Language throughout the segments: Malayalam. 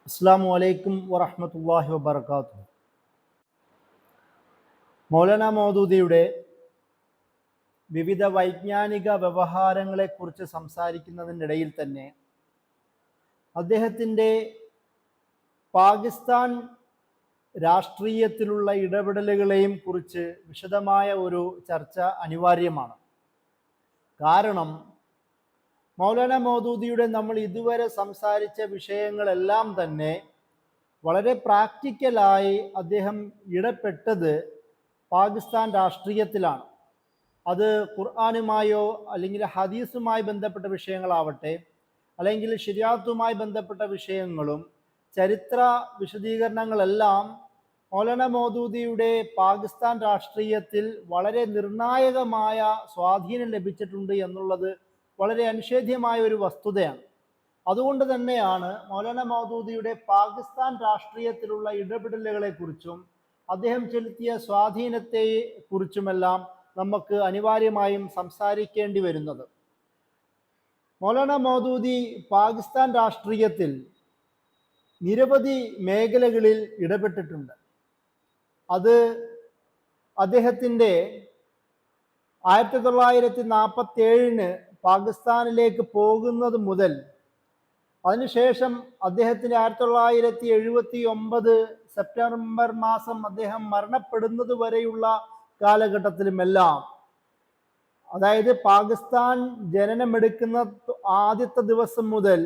അസ്സാമു അലൈക്കും വറഹ്മത്തുള്ളാഹി വബർക്കാത്തു. മൗലാന മൗദൂദിയുടെ വിവിധ വൈജ്ഞാനിക വ്യവഹാരങ്ങളെക്കുറിച്ച് സംസാരിക്കുന്നതിനിടയിൽ തന്നെ അദ്ദേഹത്തിൻ്റെ പാകിസ്ഥാൻ രാഷ്ട്രീയത്തിലുള്ള ഇടപെടലുകളെയും കുറിച്ച് വിശദമായ ഒരു ചർച്ച അനിവാര്യമാണ്. കാരണം മൗലാന മൗദൂദിയുടെ നമ്മൾ ഇതുവരെ സംസാരിച്ച വിഷയങ്ങളെല്ലാം തന്നെ വളരെ പ്രാക്ടിക്കലായി അദ്ദേഹം ഇടപെട്ടത് പാകിസ്ഥാൻ രാഷ്ട്രീയത്തിലാണ്. അത് ഖുർആനുമായോ അല്ലെങ്കിൽ ഹദീസുമായി ബന്ധപ്പെട്ട വിഷയങ്ങളാവട്ടെ, അല്ലെങ്കിൽ ശരിയാത്തുമായി ബന്ധപ്പെട്ട വിഷയങ്ങളും ചരിത്ര വിശദീകരണങ്ങളെല്ലാം മൗലാന മൗദൂദിയുടെ പാകിസ്ഥാൻ രാഷ്ട്രീയത്തിൽ വളരെ നിർണായകമായ സ്വാധീനം ലഭിച്ചിട്ടുണ്ട് എന്നുള്ളത് വളരെ അനിഷേധ്യമായ ഒരു വസ്തുതയാണ്. അതുകൊണ്ട് തന്നെയാണ് മൗലാന മൗദൂദിയുടെ പാകിസ്ഥാൻ രാഷ്ട്രീയത്തിലുള്ള ഇടപെടലുകളെക്കുറിച്ചും അദ്ദേഹം ചെലുത്തിയ സ്വാധീനത്തെ കുറിച്ചുമെല്ലാം നമുക്ക് അനിവാര്യമായും സംസാരിക്കേണ്ടി വരുന്നത്. മൗലാന മൗദൂദി പാകിസ്ഥാൻ രാഷ്ട്രീയത്തിൽ നിരവധി മേഖലകളിൽ ഇടപെട്ടിട്ടുണ്ട്. അത് അദ്ദേഹത്തിൻ്റെ 1947 പാകിസ്ഥാനിലേക്ക് പോകുന്നത് മുതൽ അതിനുശേഷം അദ്ദേഹത്തിൻ്റെ 1979 സെപ്റ്റംബർ മാസം അദ്ദേഹം മരണപ്പെടുന്നത് വരെയുള്ള കാലഘട്ടത്തിലുമെല്ലാം, അതായത് പാകിസ്ഥാൻ ജനനമെടുക്കുന്ന ആദ്യത്തെ ദിവസം മുതൽ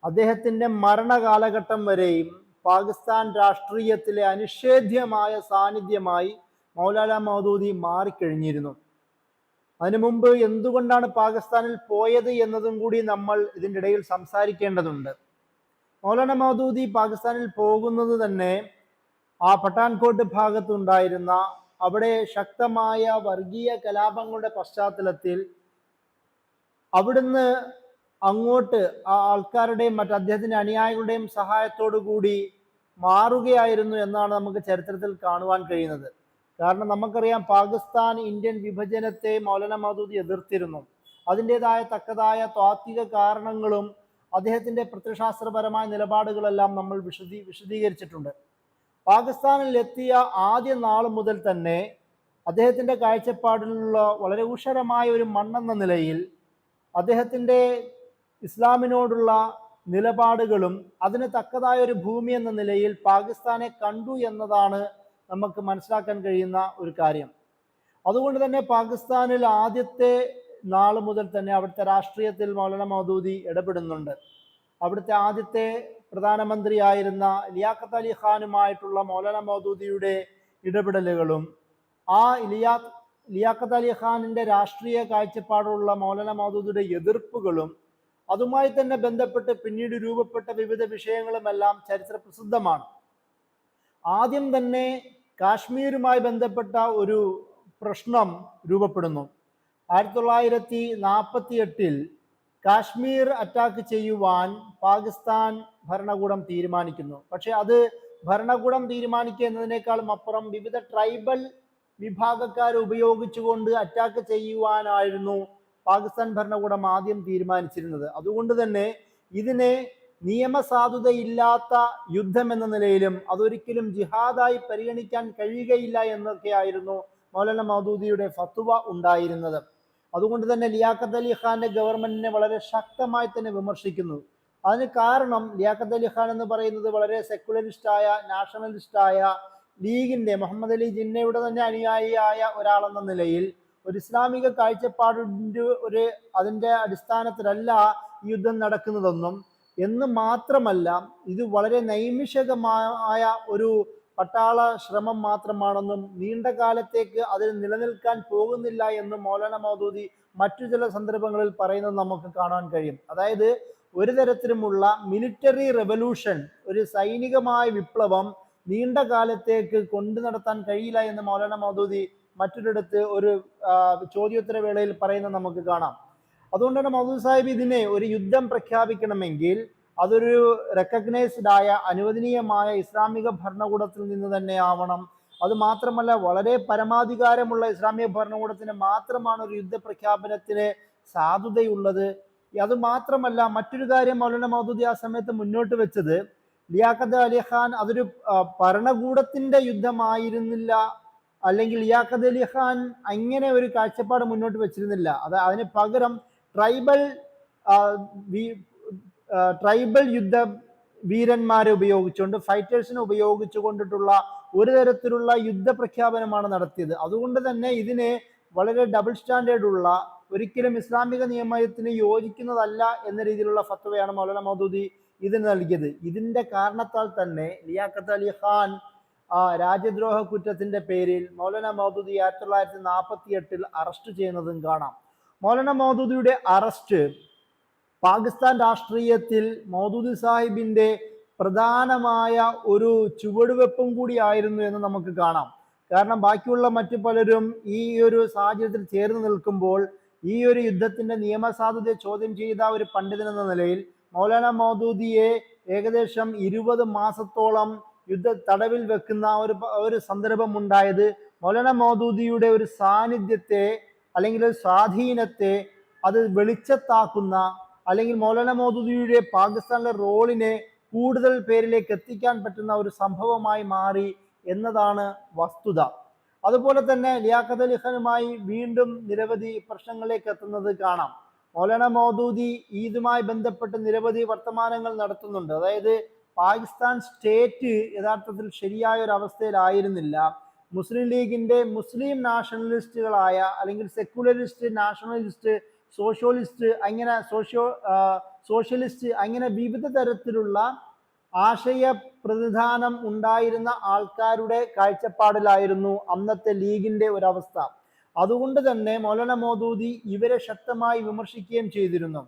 അദ്ദേഹത്തിൻ്റെ മരണകാലഘട്ടം വരെയും പാകിസ്ഥാൻ രാഷ്ട്രീയത്തിലെ അനിഷേധ്യമായ സാന്നിധ്യമായി മൗലാന മൗദൂദി മാറിക്കഴിഞ്ഞിരുന്നു. അതിനു മുമ്പ് എന്തുകൊണ്ടാണ് പാകിസ്ഥാനിൽ പോയത് എന്നതും കൂടി നമ്മൾ ഇതിൻ്റെ ഇടയിൽ സംസാരിക്കേണ്ടതുണ്ട്. മൗലാന മൗദൂദി പാകിസ്ഥാനിൽ പോകുന്നത് തന്നെ ആ പഠാൻകോട്ട് ഭാഗത്തുണ്ടായിരുന്ന അവിടെ ശക്തമായ വർഗീയ കലാപങ്ങളുടെ പശ്ചാത്തലത്തിൽ അവിടുന്ന് അങ്ങോട്ട് ആ ആൾക്കാരുടെയും മറ്റ് അദ്ദേഹത്തിൻ്റെ അനുയായികളുടെയും സഹായത്തോടു കൂടി മാറുകയായിരുന്നു എന്നാണ് നമുക്ക് ചരിത്രത്തിൽ കാണുവാൻ കഴിയുന്നത്. കാരണം നമുക്കറിയാം, പാകിസ്ഥാൻ ഇന്ത്യൻ വിഭജനത്തെ മൗലാന മൗദൂദി എതിർത്തിരുന്നു. അതിൻ്റെതായ തക്കതായ താത്വിക കാരണങ്ങളും അദ്ദേഹത്തിൻ്റെ പ്രത്യയശാസ്ത്രപരമായ നിലപാടുകളെല്ലാം നമ്മൾ വിശദീകരിച്ചിട്ടുണ്ട്. പാകിസ്ഥാനിൽ എത്തിയ ആദ്യ നാൾ മുതൽ തന്നെ അദ്ദേഹത്തിൻ്റെ കാഴ്ചപ്പാടിലുള്ള വളരെ ഊഷരമായ ഒരു മണ്ണെന്ന നിലയിൽ അദ്ദേഹത്തിൻ്റെ ഇസ്ലാമിനോടുള്ള നിലപാടുകളും അതിന് തക്കതായ ഒരു ഭൂമി എന്ന നിലയിൽ പാകിസ്ഥാനെ കണ്ടു എന്നതാണ് നമുക്ക് മനസ്സിലാക്കാൻ കഴിയുന്ന ഒരു കാര്യം. അതുകൊണ്ട് തന്നെ പാകിസ്ഥാനിൽ ആദ്യത്തെ നാൾ മുതൽ തന്നെ അവിടുത്തെ രാഷ്ട്രീയത്തിൽ മൗലാന മൗദൂദി ഇടപെടുന്നുണ്ട്. അവിടുത്തെ ആദ്യത്തെ പ്രധാനമന്ത്രിയായിരുന്ന ലിയാഖത്ത് അലി ഖാനുമായിട്ടുള്ള മൗലാന മൗദൂദിയുടെ ഇടപെടലുകളും ആ ലിയാഖത്ത് അലി ഖാനിൻ്റെ രാഷ്ട്രീയ കാഴ്ചപ്പാടുള്ള മൗലാന മൗദൂദിയുടെ എതിർപ്പുകളും അതുമായി തന്നെ ബന്ധപ്പെട്ട് പിന്നീട് രൂപപ്പെട്ട വിവിധ വിഷയങ്ങളുമെല്ലാം ചരിത്ര പ്രസിദ്ധമാണ്. ആദ്യം തന്നെ കാശ്മീരുമായി ബന്ധപ്പെട്ട ഒരു പ്രശ്നം രൂപപ്പെടുന്നു. 1948 കാശ്മീർ അറ്റാക്ക് ചെയ്യുവാൻ പാകിസ്ഥാൻ ഭരണകൂടം തീരുമാനിക്കുന്നു. പക്ഷെ അത് ഭരണകൂടം തീരുമാനിക്കുക എന്നതിനേക്കാളും അപ്പുറം വിവിധ ട്രൈബൽ വിഭാഗക്കാരെ ഉപയോഗിച്ചുകൊണ്ട് അറ്റാക്ക് ചെയ്യുവാനായിരുന്നു പാകിസ്ഥാൻ ഭരണകൂടം ആദ്യം തീരുമാനിച്ചിരുന്നത്. അതുകൊണ്ട് തന്നെ ഇതിനെ നിയമസാധുതയില്ലാത്ത യുദ്ധം എന്ന നിലയിലും അതൊരിക്കലും ജിഹാദായി പരിഗണിക്കാൻ കഴിയുകയില്ല എന്നൊക്കെയായിരുന്നു മൗലാന മൗദൂദിയുടെ ഫത്വ ഉണ്ടായിരുന്നത്. അതുകൊണ്ട് തന്നെ ലിയാഖത്ത് അലി ഖാന്റെ ഗവൺമെന്റിനെ വളരെ ശക്തമായി തന്നെ വിമർശിക്കുന്നു. അതിന് കാരണം ലിയാഖത്ത് അലി ഖാൻ എന്ന് പറയുന്നത് വളരെ സെക്കുലറിസ്റ്റായ, നാഷണലിസ്റ്റായ ലീഗിന്റെ മുഹമ്മദ് അലി ജിന്നയുടെ തന്നെ അനുയായിയായ ഒരാളെന്ന നിലയിൽ ഒരു ഇസ്ലാമിക കാഴ്ചപ്പാടിൻ്റെ അതിൻ്റെ അടിസ്ഥാനത്തിലല്ല ഈ യുദ്ധം നടക്കുന്നതെന്നും, എന്ന് മാത്രമല്ല ഇത് വളരെ നൈമിഷികമായ ഒരു പട്ടാള ശ്രമം മാത്രമാണെന്നും നീണ്ട കാലത്തേക്ക് അതിൽ നിലനിൽക്കാൻ പോകുന്നില്ല എന്നും മൗലാന മൗദൂദി മറ്റു ചില സന്ദർഭങ്ങളിൽ പറയുന്നത് നമുക്ക് കാണാൻ കഴിയും. അതായത് ഒരു തരത്തിലുമുള്ള മിലിറ്ററി റെവല്യൂഷൻ, ഒരു സൈനികമായ വിപ്ലവം നീണ്ട കാലത്തേക്ക് കൊണ്ടു നടത്താൻ കഴിയില്ല എന്ന് മൗലാന മൗദൂദി മറ്റൊരിടത്ത് ഒരു ചോദ്യോത്തര വേളയിൽ പറയുന്നത് നമുക്ക് കാണാം. അതുകൊണ്ട് തന്നെ മൗദൂദി സാഹിബ് ഇതിനെ ഒരു യുദ്ധം പ്രഖ്യാപിക്കണമെങ്കിൽ അതൊരു റെക്കഗ്നൈസ്ഡ് ആയ അനുവദനീയമായ ഇസ്ലാമിക ഭരണകൂടത്തിൽ നിന്ന് തന്നെ ആവണം. അത് മാത്രമല്ല, വളരെ പരമാധികാരമുള്ള ഇസ്ലാമിക ഭരണകൂടത്തിന് മാത്രമാണ് ഒരു യുദ്ധ പ്രഖ്യാപനത്തിന് സാധുതയുള്ളത്. അത് മാത്രമല്ല, മറ്റൊരു കാര്യം മൗലാന മൗദൂദി ആ സമയത്ത് മുന്നോട്ട് വെച്ചത്, ലിയാഖത്ത് അലി ഖാൻ അതൊരു ഭരണകൂടത്തിന്റെ യുദ്ധമായിരുന്നില്ല, അല്ലെങ്കിൽ ലിയാഖത്ത് അലി ഖാൻ അങ്ങനെ ഒരു കാഴ്ചപ്പാട് മുന്നോട്ട് വെച്ചിരുന്നില്ല. അതിന് പകരം ട്രൈബൽ ട്രൈബൽ യുദ്ധ വീരന്മാരെ ഉപയോഗിച്ചുകൊണ്ട്, ഫൈറ്റേഴ്സിനെ ഉപയോഗിച്ചു കൊണ്ടിട്ടുള്ള ഒരു തരത്തിലുള്ള യുദ്ധ പ്രഖ്യാപനമാണ് നടത്തിയത്. അതുകൊണ്ട് തന്നെ ഇതിനെ വളരെ ഡബിൾ സ്റ്റാൻഡേർഡ് ഉള്ള, ഒരിക്കലും ഇസ്ലാമിക നിയമത്തിന് യോജിക്കുന്നതല്ല എന്ന രീതിയിലുള്ള ഫത്വയാണ് മൗലാന മൗദൂദി ഇതിന് നൽകിയത്. ഇതിന്റെ കാരണത്താൽ തന്നെ ലിയാഖത്ത് അലി ഖാൻ രാജ്യദ്രോഹ കുറ്റത്തിന്റെ പേരിൽ മൗലാന മൗദൂദി 1948 അറസ്റ്റ് ചെയ്യുന്നതും കാണാം. മൗലാന മൗദൂദിയുടെ അറസ്റ്റ് പാകിസ്ഥാൻ രാഷ്ട്രീയത്തിൽ മൗദൂദി സാഹിബിന്റെ പ്രധാനമായ ഒരു ചുവടുവെപ്പും കൂടിയായിരുന്നു എന്ന് നമുക്ക് കാണാം. കാരണം ബാക്കിയുള്ള മറ്റു പലരും ഈ ഒരു സാഹചര്യത്തിൽ ചേർന്ന് നിൽക്കുമ്പോൾ ഈ ഒരു യുദ്ധത്തിന്റെ നിയമസാധുതയെ ചോദ്യം ചെയ്ത ഒരു പണ്ഡിതൻ എന്ന നിലയിൽ മൗലാന മൗദൂദിയെ ഏകദേശം 20 മാസത്തോളം തടവിൽ വെക്കുന്ന ഒരു സന്ദർഭം ഉണ്ടായത് മൗലാന മൗദൂദിയുടെ ഒരു സാന്നിധ്യത്തെ അല്ലെങ്കിൽ ഒരു സ്വാധീനത്തെ അത് വെളിച്ചത്താക്കുന്ന, അല്ലെങ്കിൽ മൗലാന മൗദൂദിയുടെ പാകിസ്ഥാനിലെ റോളിനെ കൂടുതൽ പേരിലേക്ക് എത്തിക്കാൻ പറ്റുന്ന ഒരു സംഭവമായി മാറി എന്നതാണ് വസ്തുത. അതുപോലെ തന്നെ ലിയാഖത്ത് അലി ഖാനുമായി വീണ്ടും നിരവധി പ്രശ്നങ്ങളിലേക്ക് എത്തുന്നത് കാണാം. മൗലാന മൗദൂദി ഇതുമായി ബന്ധപ്പെട്ട് നിരവധി വർത്തമാനങ്ങൾ നടത്തുന്നുണ്ട്. അതായത് പാകിസ്ഥാൻ സ്റ്റേറ്റ് യഥാർത്ഥത്തിൽ ശരിയായ ഒരു അവസ്ഥയിലായിരുന്നില്ല. മുസ്ലിം ലീഗിന്റെ മുസ്ലിം നാഷണലിസ്റ്റുകളായ, അല്ലെങ്കിൽ സെക്യുലറിസ്റ്റ്, നാഷണലിസ്റ്റ്, സോഷ്യലിസ്റ്റ്, അങ്ങനെ സോഷ്യലിസ്റ്റ്, അങ്ങനെ വിവിധ തരത്തിലുള്ള ആശയ പ്രതിനിധാനം ഉണ്ടായിരുന്ന ആൾക്കാരുടെ കാഴ്ചപ്പാടിലായിരുന്നു അന്നത്തെ ലീഗിന്റെ ഒരവസ്ഥ. അതുകൊണ്ട് തന്നെ മൗലാന മൗദൂദി ഇവരെ ശക്തമായി വിമർശിക്കുകയും ചെയ്തിരുന്നു.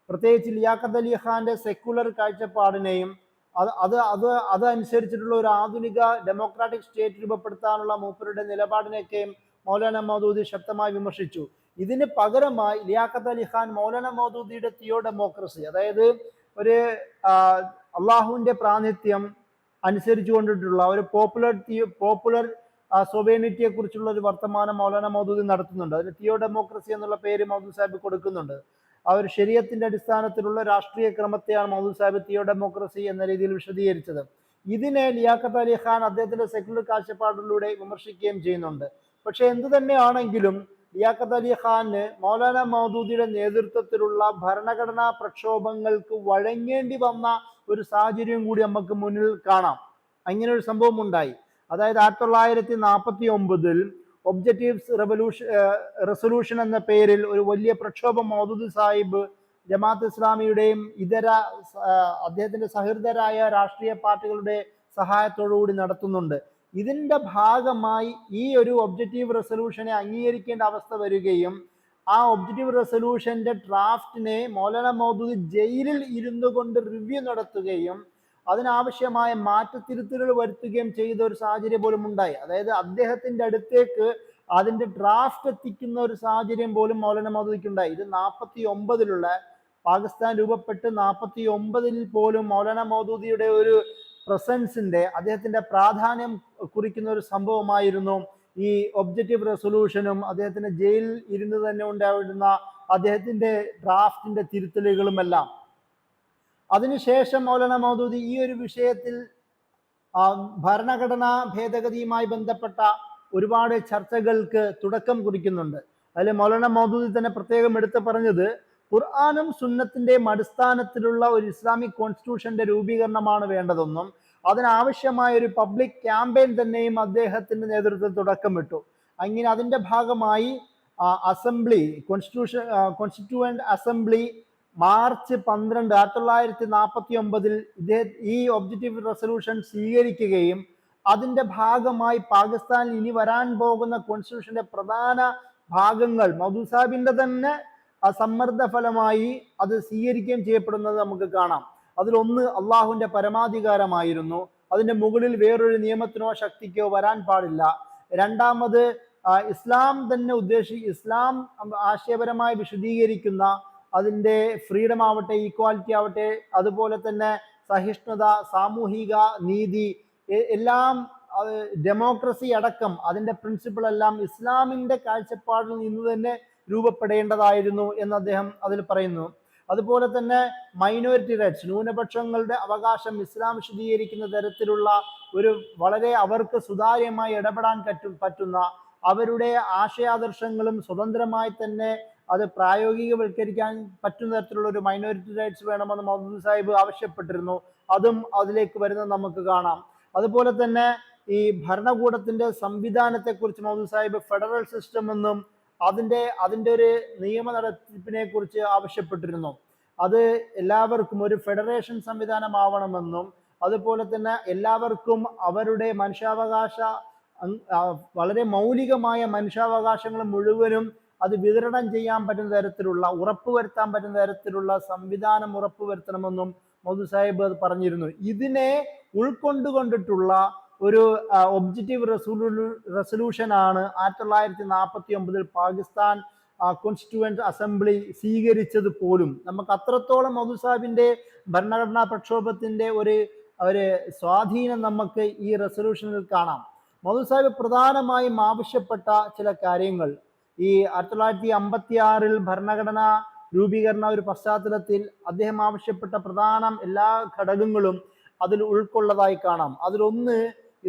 പ്രത്യേകിച്ച് ലിയാഖത്ത് അലി ഖാന്റെ സെക്യുലർ കാഴ്ചപ്പാടിനെയും അതനുസരിച്ചിട്ടുള്ള ഒരു ആധുനിക ഡെമോക്രാറ്റിക് സ്റ്റേറ്റ് രൂപപ്പെടുത്താനുള്ള മൂപ്പരുടെ നിലപാടിനെയൊക്കെയും മൗലാന മൗദൂദി ശക്തമായി വിമർശിച്ചു. ഇതിന് പകരമായി ലിയാഖത്ത് അലി ഖാൻ മൗലാന മൗദൂദിയുടെ തിയോ ഡെമോക്രസി, അതായത് ഒരു അള്ളാഹുവിന്റെ പ്രാതിനിധ്യം അനുസരിച്ചു കൊണ്ടിട്ടുള്ള ഒരു പോപ്പുലർ സോവേനിറ്റിയെ കുറിച്ചുള്ള ഒരു വർത്തമാനം മൗലാന മൗദൂദി നടത്തുന്നുണ്ട്. അതിന് തിയോ ഡെമോക്രസി എന്നുള്ള പേര് മൗദൂദി സാഹിബ് കൊടുക്കുന്നുണ്ട്. ആ ഒരു ശരീഅത്തിന്റെ അടിസ്ഥാനത്തിലുള്ള രാഷ്ട്രീയ ക്രമത്തെയാണ് മൗദൂദി സാഹിബ് തിയോ ഡെമോക്രസി എന്ന രീതിയിൽ വിശദീകരിച്ചത്. ഇതിനെ ലിയാഖത്ത് അലി ഖാൻ അദ്ദേഹത്തിന്റെ സെക്യുലർ കാഴ്ചപ്പാടിലൂടെ വിമർശിക്കുകയും ചെയ്യുന്നുണ്ട്. പക്ഷെ എന്തു തന്നെയാണെങ്കിലും ലിയാഖത്ത് അലി ഖാന് മൗലാന മൗദൂദിയുടെ നേതൃത്വത്തിലുള്ള ഭരണഘടനാ പ്രക്ഷോഭങ്ങൾക്ക് വഴങ്ങേണ്ടി വന്ന ഒരു സാഹചര്യം കൂടി നമുക്ക് മുന്നിൽ കാണാം. അങ്ങനെ ഒരു സംഭവം ഉണ്ടായി. അതായത് 1949 ഒബ്ജക്റ്റീവ്സ് റെസൊല്യൂഷൻ എന്ന പേരിൽ ഒരു വലിയ പ്രക്ഷോഭം മൗദൂദി സാഹിബ് ജമാഅത്ത് ഇസ്ലാമിയുടെയും ഇതര അദ്ദേഹത്തിന്റെ സഹൃദരായ രാഷ്ട്രീയ പാർട്ടികളുടെ സഹായത്തോടുകൂടി നടത്തുന്നുണ്ട്. ഇതിന്റെ ഭാഗമായി ഈ ഒരു ഒബ്ജക്റ്റീവ് റെസൊല്യൂഷനെ അംഗീകരിക്കേണ്ട അവസ്ഥ വരികയും ആ ഒബ്ജക്റ്റീവ് റെസൊല്യൂഷന്റെ ഡ്രാഫ്റ്റിനെ മൗലാന മൗദൂദി ജയിലിൽ ഇരുന്നു കൊണ്ട് റിവ്യൂ നടത്തുകയും അതിനാവശ്യമായ മാറ്റത്തിരുത്തലുകൾ വരുത്തുകയും ചെയ്ത ഒരു സാഹചര്യം പോലും ഉണ്ടായി. അതായത് അദ്ദേഹത്തിന്റെ അടുത്തേക്ക് അതിന്റെ ഡ്രാഫ്റ്റ് എത്തിക്കുന്ന ഒരു സാഹചര്യം പോലും മൗലാന മൗദൂദിക്ക് ഉണ്ടായി. ഇത് 49 പാകിസ്ഥാൻ രൂപപ്പെട്ട് 49 പോലും മൗലാന മൗദൂദിയുടെ ഒരു പ്രസൻസിന്റെ, അദ്ദേഹത്തിന്റെ പ്രാധാന്യം കുറിക്കുന്ന ഒരു സംഭവമായിരുന്നു ഈ ഒബ്ജക്റ്റീവ് റെസൊല്യൂഷനും അദ്ദേഹത്തിന്റെ ജയിലിൽ ഇരുന്ന് തന്നെ ഉണ്ടായിരുന്ന അദ്ദേഹത്തിന്റെ ഡ്രാഫ്റ്റിന്റെ തിരുത്തലുകളുമെല്ലാം. അതിനുശേഷം മൗലാന മൗദൂദി ഈ ഒരു വിഷയത്തിൽ ഭരണഘടനാ ഭേദഗതിയുമായി ബന്ധപ്പെട്ട ഒരുപാട് ചർച്ചകൾക്ക് തുടക്കം കുറിക്കുന്നുണ്ട്. അതിൽ മൗലാന മൗദൂദി തന്നെ പ്രത്യേകം എടുത്തു പറഞ്ഞത് ഖുർആനും സുന്നത്തിന്റെയും അടിസ്ഥാനത്തിലുള്ള ഒരു ഇസ്ലാമിക് കോൺസ്റ്റിറ്റ്യൂഷന്റെ രൂപീകരണമാണ് വേണ്ടതെന്നും അതിനാവശ്യമായ ഒരു പബ്ലിക് ക്യാമ്പയിൻ തന്നെയും അദ്ദേഹത്തിന്റെ നേതൃത്വത്തിൽ തുടക്കമിട്ടു. അങ്ങനെ അതിന്റെ ഭാഗമായി അസംബ്ലി കോൺസ്റ്റിറ്റ്യൂവന്റ് അസംബ്ലി മാർച്ച് 12, 1949 ഈ ഒബ്ജക്റ്റീവ് റെസൊല്യൂഷൻ സ്വീകരിക്കുകയും അതിന്റെ ഭാഗമായി പാകിസ്ഥാനിൽ ഇനി വരാൻ പോകുന്ന കോൺസ്റ്റിറ്റ്യൂഷന്റെ പ്രധാന ഭാഗങ്ങൾ മൗദൂദി സാഹിബിന്റെ തന്നെ സമ്മർദ്ദ ഫലമായി അത് സ്വീകരിക്കുകയും ചെയ്യപ്പെടുന്നത് നമുക്ക് കാണാം. അതിലൊന്ന് അള്ളാഹുവിന്റെ പരമാധികാരമായിരുന്നു. അതിന്റെ മുകളിൽ വേറൊരു നിയമത്തിനോ ശക്തിക്കോ വരാൻ പാടില്ല. രണ്ടാമത് ഇസ്ലാം തന്നെ ഇസ്ലാം ആശയപരമായി വിശദീകരിക്കുന്ന അതിൻ്റെ ഫ്രീഡം ആവട്ടെ, ഈക്വാലിറ്റി ആവട്ടെ, അതുപോലെ തന്നെ സഹിഷ്ണുത, സാമൂഹിക നീതി, എല്ലാം ഡെമോക്രസി അടക്കം അതിൻ്റെ പ്രിൻസിപ്പിൾ എല്ലാം ഇസ്ലാമിൻ്റെ കാഴ്ചപ്പാടിൽ നിന്ന് തന്നെ രൂപപ്പെടേണ്ടതായിരുന്നു എന്ന് അദ്ദേഹം അതിൽ പറയുന്നു. അതുപോലെ തന്നെ മൈനോറിറ്റി റൈറ്റ്സ്, ന്യൂനപക്ഷങ്ങളുടെ അവകാശം ഇസ്ലാം വിശദീകരിക്കുന്ന തരത്തിലുള്ള ഒരു വളരെ അവർക്ക് സുതാര്യമായി ഇടപെടാൻ പറ്റുന്ന അവരുടെ ആശയാദർശങ്ങളും സ്വതന്ത്രമായി തന്നെ അത് പ്രായോഗികവൽക്കരിക്കാൻ പറ്റുന്ന തരത്തിലുള്ള ഒരു മൈനോറിറ്റി റൈറ്റ്സ് വേണമെന്ന് മൗദൂദി സാഹിബ് ആവശ്യപ്പെട്ടിരുന്നു. അതും അതിലേക്ക് വരുന്നത് നമുക്ക് കാണാം. അതുപോലെ തന്നെ ഈ ഭരണകൂടത്തിന്റെ സംവിധാനത്തെക്കുറിച്ച് മൗദൂദി സാഹിബ് ഫെഡറൽ സിസ്റ്റം എന്നും അതിന്റെ ഒരു നിയമ നടത്തിപ്പിനെ കുറിച്ച് ആവശ്യപ്പെട്ടിരുന്നു. അത് എല്ലാവർക്കും ഒരു ഫെഡറേഷൻ സംവിധാനമാവണമെന്നും അതുപോലെ തന്നെ എല്ലാവർക്കും അവരുടെ മനുഷ്യാവകാശ വളരെ മൗലികമായ മനുഷ്യാവകാശങ്ങൾ മുഴുവനും അത് വിതരണം ചെയ്യാൻ പറ്റുന്ന തരത്തിലുള്ള ഉറപ്പുവരുത്താൻ പറ്റുന്ന തരത്തിലുള്ള സംവിധാനം ഉറപ്പുവരുത്തണമെന്നും മൗദൂദി സാഹിബ് അത് പറഞ്ഞിരുന്നു. ഇതിനെ ഉൾക്കൊണ്ടുകൊണ്ടിട്ടുള്ള ഒരു ഒബ്ജക്റ്റീവ് റെസൊല്യൂഷനാണ് 1949 പാകിസ്ഥാൻ കോൺസ്റ്റിറ്റ്യൂവന്റ് അസംബ്ലി സ്വീകരിച്ചത് പോലും. നമുക്ക് അത്രത്തോളം മൗദൂദി സാഹിബിന്റെ ഭരണഘടനാ പ്രക്ഷോഭത്തിന്റെ ഒരു സ്വാധീനം നമുക്ക് ഈ റെസൊല്യൂഷനിൽ കാണാം. മൗദൂദി സാഹിബ് പ്രധാനമായും ആവശ്യപ്പെട്ട ചില കാര്യങ്ങൾ ഈ 1956 ഭരണഘടനാ രൂപീകരണ ഒരു പശ്ചാത്തലത്തിൽ അദ്ദേഹം ആവശ്യപ്പെട്ട പ്രധാന എല്ലാ ഘടകങ്ങളും അതിൽ ഉൾക്കൊള്ളതായി കാണാം. അതിലൊന്ന്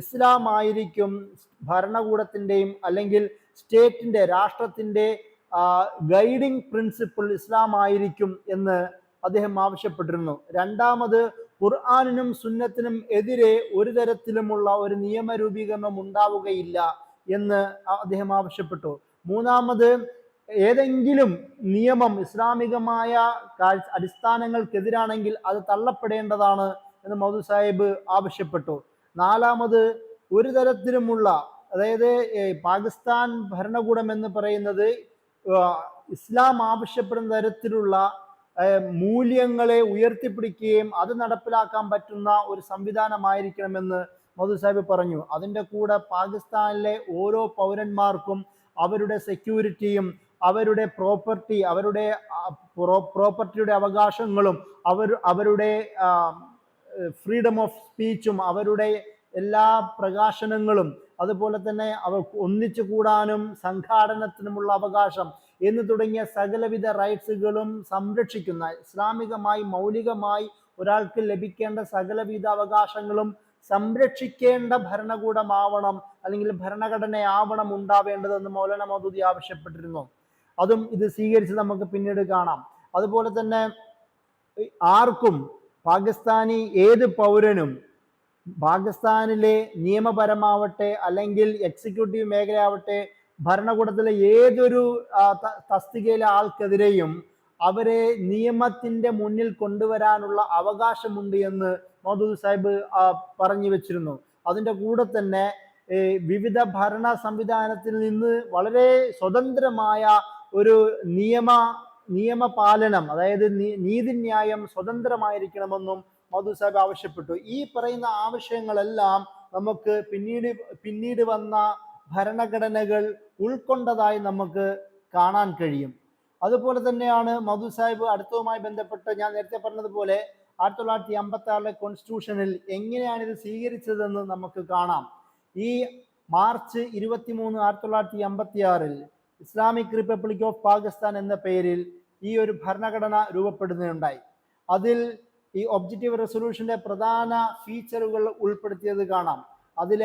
ഇസ്ലാം ആയിരിക്കും ഭരണകൂടത്തിൻ്റെയും അല്ലെങ്കിൽ സ്റ്റേറ്റിൻ്റെ രാഷ്ട്രത്തിൻ്റെ ഗൈഡിങ് പ്രിൻസിപ്പിൾ ഇസ്ലാം ആയിരിക്കും എന്ന് അദ്ദേഹം ആവശ്യപ്പെട്ടിരുന്നു. രണ്ടാമത് ഖുർആനിനും സുന്നത്തിനും എതിരെ ഒരു തരത്തിലുമുള്ള ഒരു നിയമരൂപീകരണം ഉണ്ടാവുകയില്ല എന്ന് അദ്ദേഹം ആവശ്യപ്പെട്ടു. മൂന്നാമത് ഏതെങ്കിലും നിയമം ഇസ്ലാമികമായ അടിസ്ഥാനങ്ങൾക്കെതിരാണെങ്കിൽ അത് തള്ളപ്പെടേണ്ടതാണ് എന്ന് മൗദൂദി സാഹിബ് ആവശ്യപ്പെട്ടു. നാലാമത് ഒരു തരത്തിലുമുള്ള അതായത് പാകിസ്ഥാൻ ഭരണകൂടം എന്ന് പറയുന്നത് ഇസ്ലാം ആവശ്യപ്പെടുന്ന തരത്തിലുള്ള മൂല്യങ്ങളെ ഉയർത്തിപ്പിടിക്കുകയും അത് നടപ്പിലാക്കാൻ പറ്റുന്ന ഒരു സംവിധാനമായിരിക്കണമെന്ന് മൗദൂദി സാഹിബ് പറഞ്ഞു. അതിൻ്റെ കൂടെ പാകിസ്ഥാനിലെ ഓരോ പൗരന്മാർക്കും അവരുടെ സെക്യൂരിറ്റിയും അവരുടെ പ്രോപ്പർട്ടിയുടെ അവകാശങ്ങളും അവരുടെ ഫ്രീഡം ഓഫ് സ്പീച്ചും അവരുടെ എല്ലാ പ്രകാശനങ്ങളും അതുപോലെ തന്നെ അവർ ഒന്നിച്ചു കൂടാനും സംഘാടനത്തിനുമുള്ള അവകാശം എന്ന് തുടങ്ങിയ സകലവിധ റൈറ്റ്സുകളും സംരക്ഷിക്കുന്ന ഇസ്ലാമികമായി മൗലികമായി ഒരാൾക്ക് ലഭിക്കേണ്ട സകലവിധ അവകാശങ്ങളും സംരക്ഷിക്കേണ്ട ഭരണകൂടമാവണം അല്ലെങ്കിൽ ഭരണഘടനയാവണം ഉണ്ടാവേണ്ടതെന്ന് മൗലാന മൗദൂദി ആവശ്യപ്പെട്ടിരുന്നു. അതും ഇത് സ്വീകരിച്ച് നമുക്ക് പിന്നീട് കാണാം. അതുപോലെ തന്നെ ആർക്കും പാകിസ്ഥാനി ഏത് പൗരനും പാകിസ്ഥാനിലെ നിയമപരമാവട്ടെ അല്ലെങ്കിൽ എക്സിക്യൂട്ടീവ് മേഖലയാവട്ടെ ഭരണകൂടത്തിലെ ഏതൊരു തസ്തികയിലെ ആൾക്കെതിരെയും അവരെ നിയമത്തിന്റെ മുന്നിൽ കൊണ്ടുവരാനുള്ള അവകാശമുണ്ട് എന്ന് മൗദൂദി സാഹിബ് പറഞ്ഞു വെച്ചിരുന്നു. അതിൻ്റെ കൂടെ തന്നെ വിവിധ ഭരണ സംവിധാനത്തിൽ നിന്ന് വളരെ സ്വതന്ത്രമായ ഒരു നിയമപാലനം അതായത് നീതിന്യായം സ്വതന്ത്രമായിരിക്കണമെന്നും മൗദൂദി സാഹിബ് ആവശ്യപ്പെട്ടു. ഈ പറയുന്ന ആവശ്യങ്ങളെല്ലാം നമുക്ക് പിന്നീട് വന്ന ഭരണഘടനകൾ ഉൾക്കൊണ്ടതായി നമുക്ക് കാണാൻ കഴിയും. അതുപോലെ തന്നെയാണ് മൗദൂദി സാഹിബ് അടുത്തതുമായി ബന്ധപ്പെട്ട് ഞാൻ നേരത്തെ പറഞ്ഞതുപോലെ 1956 കോൺസ്റ്റിറ്റ്യൂഷനിൽ എങ്ങനെയാണ് ഇത് സ്വീകരിച്ചതെന്ന് നമുക്ക് കാണാം. ഈ March 23, 1956 Islamic republic of Pakistan എന്ന പേരിൽ ഈ ഒരു ഭരണഘടന രൂപപ്പെടുകയുണ്ടായി. അതിൽ ഈ ഒബ്ജക്റ്റീവ് റെസൊല്യൂഷന്റെ പ്രധാന ഫീച്ചറുകൾ ഉൾപ്പെടുത്തിയത് കാണാം. അതിൽ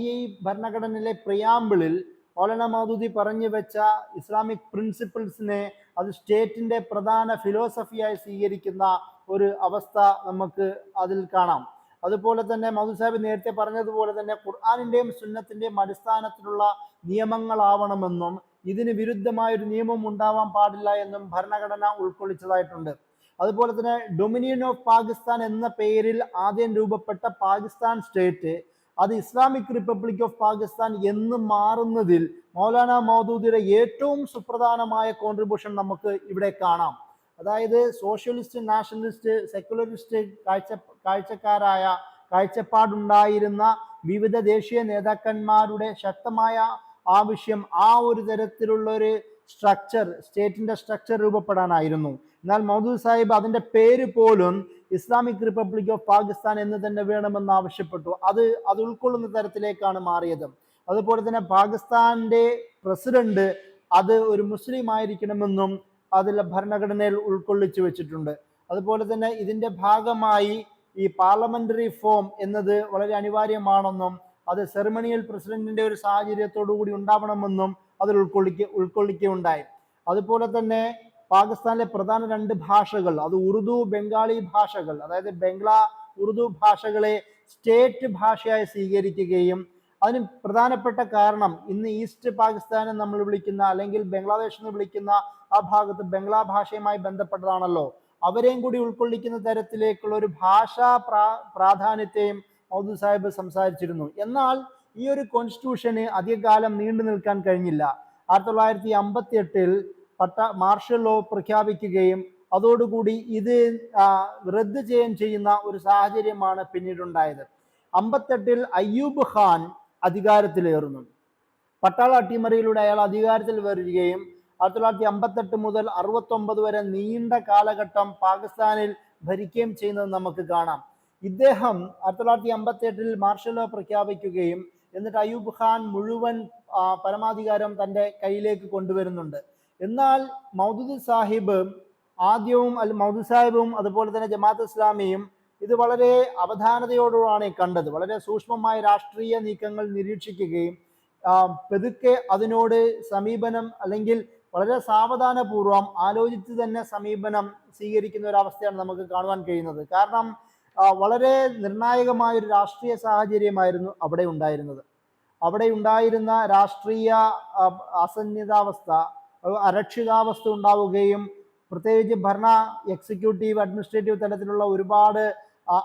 ഈ ഭരണഘടനയിലെ പ്രിയാമ്പിളിൽ മൗലാന മൗദൂദി പറഞ്ഞു വെച്ച ഇസ്ലാമിക് പ്രിൻസിപ്പിൾസിനെ അത് സ്റ്റേറ്റിന്റെ പ്രധാന ഫിലോസഫിയായി സ്വീകരിക്കുന്ന ഒരു അവസ്ഥ നമുക്ക് അതിൽ കാണാം. അതുപോലെ തന്നെ മൗദൂദി സാഹിബ് നേരത്തെ പറഞ്ഞതുപോലെ തന്നെ ഖുർആനിന്റെയും സുന്നത്തിന്റെയും അടിസ്ഥാനത്തിലുള്ള നിയമങ്ങളാവണമെന്നും ഇതിന് വിരുദ്ധമായൊരു നിയമം ഉണ്ടാവാൻ പാടില്ല എന്നും ഭരണഘടന ഉൾക്കൊള്ളിച്ചതായിട്ടുണ്ട്. അതുപോലെ തന്നെ ഡൊമിനിയൻ ഓഫ് പാകിസ്ഥാൻ എന്ന പേരിൽ ആദ്യം രൂപപ്പെട്ട പാകിസ്ഥാൻ സ്റ്റേറ്റ് അത് ഇസ്ലാമിക് റിപ്പബ്ലിക് ഓഫ് പാകിസ്ഥാൻ എന്ന് മാറുന്നതിൽ മൗലാന മൗദൂദിയുടെ ഏറ്റവും സുപ്രധാനമായ കോൺട്രിബ്യൂഷൻ നമുക്ക് ഇവിടെ കാണാം. അതായത് സോഷ്യലിസ്റ്റ്, നാഷണലിസ്റ്റ്, സെക്യുലറിസ്റ്റ് കാഴ്ചപ്പാടുണ്ടായിരുന്ന വിവിധ ദേശീയ നേതാക്കന്മാരുടെ ശക്തമായ ആവശ്യം ആ ഒരു തരത്തിലുള്ള ഒരു സ്ട്രക്ചർ, സ്റ്റേറ്റിന്റെ സ്ട്രക്ചർ രൂപപ്പെടാനായിരുന്നു. എന്നാൽ മൗദൂദി സാഹിബ് അതിന്റെ പേര് പോലും ഇസ്ലാമിക് റിപ്പബ്ലിക് ഓഫ് പാകിസ്ഥാൻ എന്ന് തന്നെ വേണമെന്ന് ആവശ്യപ്പെട്ടു. അത് ഉൾക്കൊള്ളുന്ന തരത്തിലേക്കാണ് മാറിയത്. അതുപോലെ തന്നെ പാകിസ്ഥാന്റെ പ്രസിഡന്റ് അത് ഒരു മുസ്ലിം ആയിരിക്കണമെന്നും അതിൽ ഭരണഘടനയിൽ ഉൾക്കൊള്ളിച്ചു വെച്ചിട്ടുണ്ട്. അതുപോലെ തന്നെ ഇതിന്റെ ഭാഗമായി ഈ പാർലമെന്ററി ഫോം എന്നത് വളരെ അനിവാര്യമാണെന്നും അത് സെറിമണിയൽ പ്രസിഡന്റിന്റെ ഒരു സാഹചര്യത്തോടു കൂടി ഉണ്ടാവണമെന്നും അതിൽ ഉൾക്കൊള്ളിക്കുകയുണ്ടായി. അതുപോലെ തന്നെ പാകിസ്ഥാനിലെ പ്രധാന 2 ഭാഷകൾ, അത് ഉറുദു ബംഗാളി ഭാഷകൾ, അതായത് ബംഗ്ലാ ഉറുദു ഭാഷകളെ സ്റ്റേറ്റ് ഭാഷയായി സ്വീകരിക്കുകയും അതിന് പ്രധാനപ്പെട്ട കാരണം ഇന്ന് ഈസ്റ്റ് പാകിസ്ഥാനെ നമ്മൾ വിളിക്കുന്ന അല്ലെങ്കിൽ ബംഗ്ലാദേശ് എന്ന് വിളിക്കുന്ന ആ ഭാഗത്ത് ബംഗ്ലാ ഭാഷയുമായി ബന്ധപ്പെട്ടതാണല്ലോ. അവരെയും കൂടി ഉൾക്കൊള്ളിക്കുന്ന തരത്തിലേക്കുള്ള ഒരു ഭാഷാ പ്രാധാന്യത്തെയും മൗദൂദ് സാഹിബ് സംസാരിച്ചിരുന്നു. എന്നാൽ ഈ ഒരു കോൺസ്റ്റിറ്റ്യൂഷന് അധികകാലം നീണ്ടു നിൽക്കാൻ കഴിഞ്ഞില്ല. 1958 മാർഷൽ ലോ പ്രഖ്യാപിക്കുകയും അതോടുകൂടി ഇത് റദ്ദ് ചെയ്യുന്ന ഒരു സാഹചര്യമാണ് പിന്നീടുണ്ടായത്. 58 അയ്യൂബ് ഖാൻ അധികാരത്തിലേറുന്നു. പട്ടാള അട്ടിമറിയിലൂടെ അയാൾ അധികാരത്തിൽ വരികയും 1958 മുതൽ 69 വരെ നീണ്ട കാലഘട്ടം പാകിസ്ഥാനിൽ ഭരിക്കുകയും ചെയ്യുന്നത് നമുക്ക് കാണാം. ഇദ്ദേഹം 1958 മാർഷൽ ലോ പ്രഖ്യാപിക്കുകയും എന്നിട്ട് അയ്യൂബ് ഖാൻ മുഴുവൻ പരമാധികാരം തൻ്റെ കയ്യിലേക്ക് കൊണ്ടുവരുന്നുണ്ട്. എന്നാൽ മൗദൂദ് സാഹിബും മൗദൂദ് സാഹിബും അതുപോലെ തന്നെ ജമാഅത്ത് ഇസ്ലാമിയും ഇത് വളരെ അവധാനതയോടാണ് കണ്ടത്. വളരെ സൂക്ഷ്മമായ രാഷ്ട്രീയ നീക്കങ്ങൾ നിരീക്ഷിക്കുകയും പെതുക്കെ അതിനോട് സമീപനം അല്ലെങ്കിൽ വളരെ സാവധാനപൂർവം ആലോചിച്ച് തന്നെ സമീപനം സ്വീകരിക്കുന്ന ഒരു അവസ്ഥയാണ് നമുക്ക് കാണുവാൻ കഴിയുന്നത്. കാരണം വളരെ നിർണായകമായ ഒരു രാഷ്ട്രീയ സാഹചര്യമായിരുന്നു അവിടെ ഉണ്ടായിരുന്നത്. അവിടെ ഉണ്ടായിരുന്ന രാഷ്ട്രീയ അസന്നിധാവസ്ഥ, അരക്ഷിതാവസ്ഥ ഉണ്ടാവുകയും പ്രത്യേകിച്ച് എക്സിക്യൂട്ടീവ് അഡ്മിനിസ്ട്രേറ്റീവ് തലത്തിലുള്ള ഒരുപാട്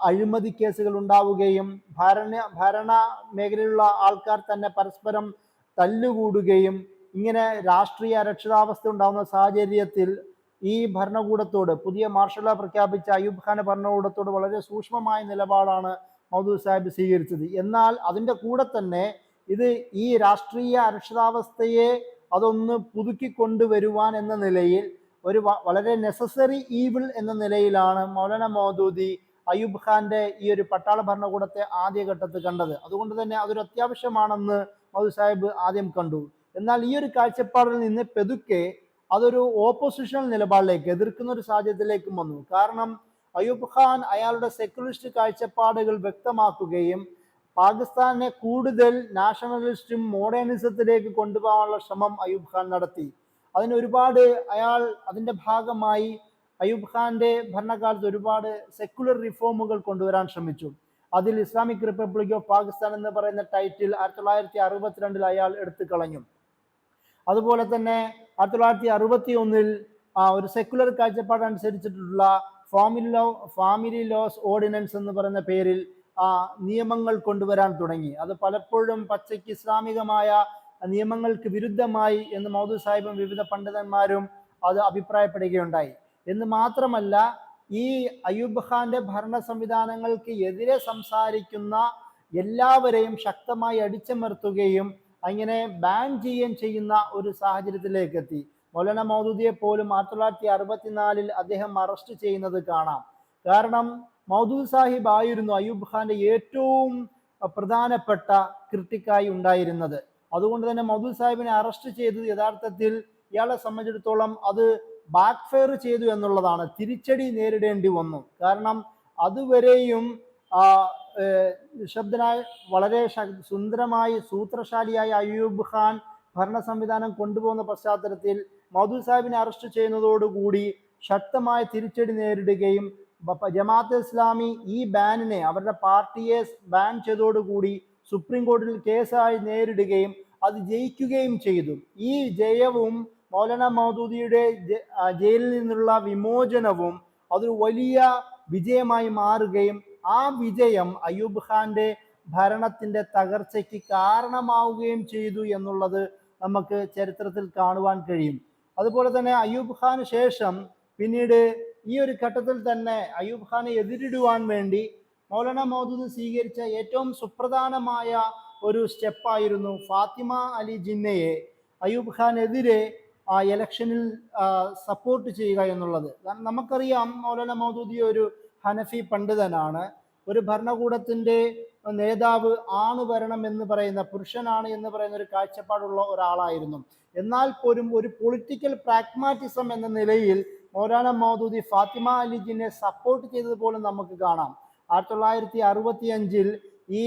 അഴിമതി കേസുകൾ ഉണ്ടാവുകയും ഭരണ മേഖലയിലുള്ള ആൾക്കാർ തന്നെ പരസ്പരം തല്ലുകൂടുകയും ഇങ്ങനെ രാഷ്ട്രീയ അരക്ഷിതാവസ്ഥ ഉണ്ടാകുന്ന സാഹചര്യത്തിൽ ഈ ഭരണകൂടത്തോട്, പുതിയ മാർഷൽ ലോ പ്രഖ്യാപിച്ച അയ്യൂബ് ഖാന്റെ ഭരണകൂടത്തോട് വളരെ സൂക്ഷ്മമായ നിലപാടാണ് മൗദൂദ് സാഹിബ് സ്വീകരിച്ചത്. എന്നാൽ അതിൻ്റെ കൂടെ തന്നെ ഇത് ഈ രാഷ്ട്രീയ അരക്ഷിതാവസ്ഥയെ അതൊന്ന് പുതുക്കിക്കൊണ്ടുവരുവാൻ എന്ന നിലയിൽ ഒരു വളരെ നെസസറി ഈവിൾ എന്ന നിലയിലാണ് മൗലാന മൗദൂദി അയ്യൂബ് ഖാന്റെ ഈ ഒരു പട്ടാള ഭരണകൂടത്തെ ആദ്യഘട്ടത്തിൽ കണ്ടത്. അതുകൊണ്ട് തന്നെ അതൊരു അത്യാവശ്യമാണെന്ന് മൗദൂദ് സാഹിബ് ആദ്യം കണ്ടു. എന്നാൽ ഈ ഒരു കാഴ്ചപ്പാടിൽ നിന്ന് പെതുക്കെ അതൊരു ഓപ്പോസിഷണൽ നിലപാടിലേക്ക്, എതിർക്കുന്ന ഒരു സാഹചര്യത്തിലേക്കും വന്നു. കാരണം അയ്യൂബ് ഖാൻ അയാളുടെ സെക്യുലറിസ്റ്റ് കാഴ്ചപ്പാടുകൾ വ്യക്തമാക്കുകയും പാകിസ്ഥാനെ കൂടുതൽ നാഷണലിസ്റ്റും മോഡേണിസത്തിലേക്ക് കൊണ്ടുപോകാനുള്ള ശ്രമം അയ്യൂബ് ഖാൻ നടത്തി. അതിൻ്റെ ഭാഗമായി അയ്യൂബ് ഖാന്റെ ഭരണകാലത്ത് ഒരുപാട് സെക്യുലർ റിഫോമുകൾ കൊണ്ടുവരാൻ ശ്രമിച്ചു. അതിൽ ഇസ്ലാമിക് റിപ്പബ്ലിക് ഓഫ് പാകിസ്ഥാൻ എന്ന് പറയുന്ന ടൈറ്റിൽ 1962 അയാൾ എടുത്തു കളഞ്ഞു. അതുപോലെ തന്നെ 1961 ഒരു സെക്യുലർ കാഴ്ചപ്പാട് അനുസരിച്ചിട്ടുള്ള ഫാമിലി ലോസ് ഓർഡിനൻസ് എന്ന് പറയുന്ന പേരിൽ നിയമങ്ങൾ കൊണ്ടുവരാൻ തുടങ്ങി. അത് പലപ്പോഴും പച്ചയ്ക്ക് ഇസ്ലാമികമായ നിയമങ്ങൾക്ക് വിരുദ്ധമായി എന്ന് മൗദൂദ് സാഹിബും വിവിധ പണ്ഡിതന്മാരും അത് അഭിപ്രായപ്പെടുകയുണ്ടായി. എന്ന് മാത്രമല്ല, ഈ അയ്യൂബ് ഖാന്റെ ഭരണ സംവിധാനങ്ങൾക്ക് എതിരെ സംസാരിക്കുന്ന എല്ലാവരെയും ശക്തമായി അടിച്ചമർത്തുകയും അങ്ങനെ ബാൻ ചെയ്യുന്ന ഒരു സാഹചര്യത്തിലേക്ക് എത്തി. മൗലാന മൗദൂദിയെ പോലും 1964 അദ്ദേഹം അറസ്റ്റ് ചെയ്യുന്നത് കാണാം. കാരണം മൗദൂദ് സാഹിബ് ആയിരുന്നു അയ്യൂബ് ഖാന്റെ ഏറ്റവും പ്രധാനപ്പെട്ട ക്രിട്ടിക്കായി ഉണ്ടായിരുന്നത്. അതുകൊണ്ട് തന്നെ മൗദൂദ് സാഹിബിനെ അറസ്റ്റ് ചെയ്തത് യഥാർത്ഥത്തിൽ ഇയാളെ സംബന്ധിച്ചിടത്തോളം അത് ബാക്ക് ഫയർ ചെയ്തു എന്നുള്ളതാണ്. തിരിച്ചടി നേരിടേണ്ടി വന്നു. കാരണം അതുവരെയും നിശബ്ദനായി വളരെ സുന്ദരമായി സൂത്രശാലിയായ അയ്യൂബ് ഖാൻ ഭരണ സംവിധാനം കൊണ്ടുപോകുന്ന പശ്ചാത്തലത്തിൽ മൗദൂദ് സാഹിബിനെ അറസ്റ്റ് ചെയ്യുന്നതോടുകൂടി ശക്തമായ തിരിച്ചടി നേരിടുകയും ജമാഅത്തെ ഇസ്ലാമി ഈ ബാനിനെ, അവരുടെ പാർട്ടിയെ ബാൻ ചെയ്തതോടുകൂടി സുപ്രീം കോടതിയിൽ കേസായി നേരിടുകയും അത് ജയിക്കുകയും ചെയ്തു. ഈ ജയവും മൗലാന മൗദൂദിയുടെ ജയിലിൽ നിന്നുള്ള വിമോചനവും അതൊരു വലിയ വിജയമായി മാറുകയും ആ വിജയം അയ്യൂബ് ഖാന്റെ ഭരണത്തിന്റെ തകർച്ചയ്ക്ക് കാരണമാവുകയും ചെയ്തു എന്നുള്ളത് നമുക്ക് ചരിത്രത്തിൽ കാണുവാൻ കഴിയും. അതുപോലെ തന്നെ അയ്യൂബ് ഖാന് ശേഷം പിന്നീട് ഈ ഒരു ഘട്ടത്തിൽ തന്നെ അയ്യൂബ് ഖാനെ എതിരിടുവാൻ വേണ്ടി മൗലാന മൗദൂദ് സ്വീകരിച്ച ഏറ്റവും സുപ്രധാനമായ ഒരു സ്റ്റെപ്പായിരുന്നു ഫാത്തിമ അലി ജിന്നയെ അയ്യൂബ് ഖാനെതിരെ ഇലക്ഷനിൽ സപ്പോർട്ട് ചെയ്യുക എന്നുള്ളത്. കാരണം നമുക്കറിയാം മൗലാന മൗദൂദി ഒരു ഹനഫി പണ്ഡിതനാണ്. ഒരു ഭരണകൂടത്തിൻ്റെ നേതാവ് ആണ് വരണം എന്ന് പറയുന്ന, പുരുഷനാണ് എന്ന് പറയുന്ന ഒരു കാഴ്ചപ്പാടുള്ള ഒരാളായിരുന്നു. എന്നാൽ പോലും ഒരു പൊളിറ്റിക്കൽ പ്രാഗ്മാറ്റിസം എന്ന നിലയിൽ മൗലാന മൗദൂദി ഫാത്തിമ അലി ജിന്നെ സപ്പോർട്ട് ചെയ്തത് പോലും നമുക്ക് കാണാം. 1965 ഈ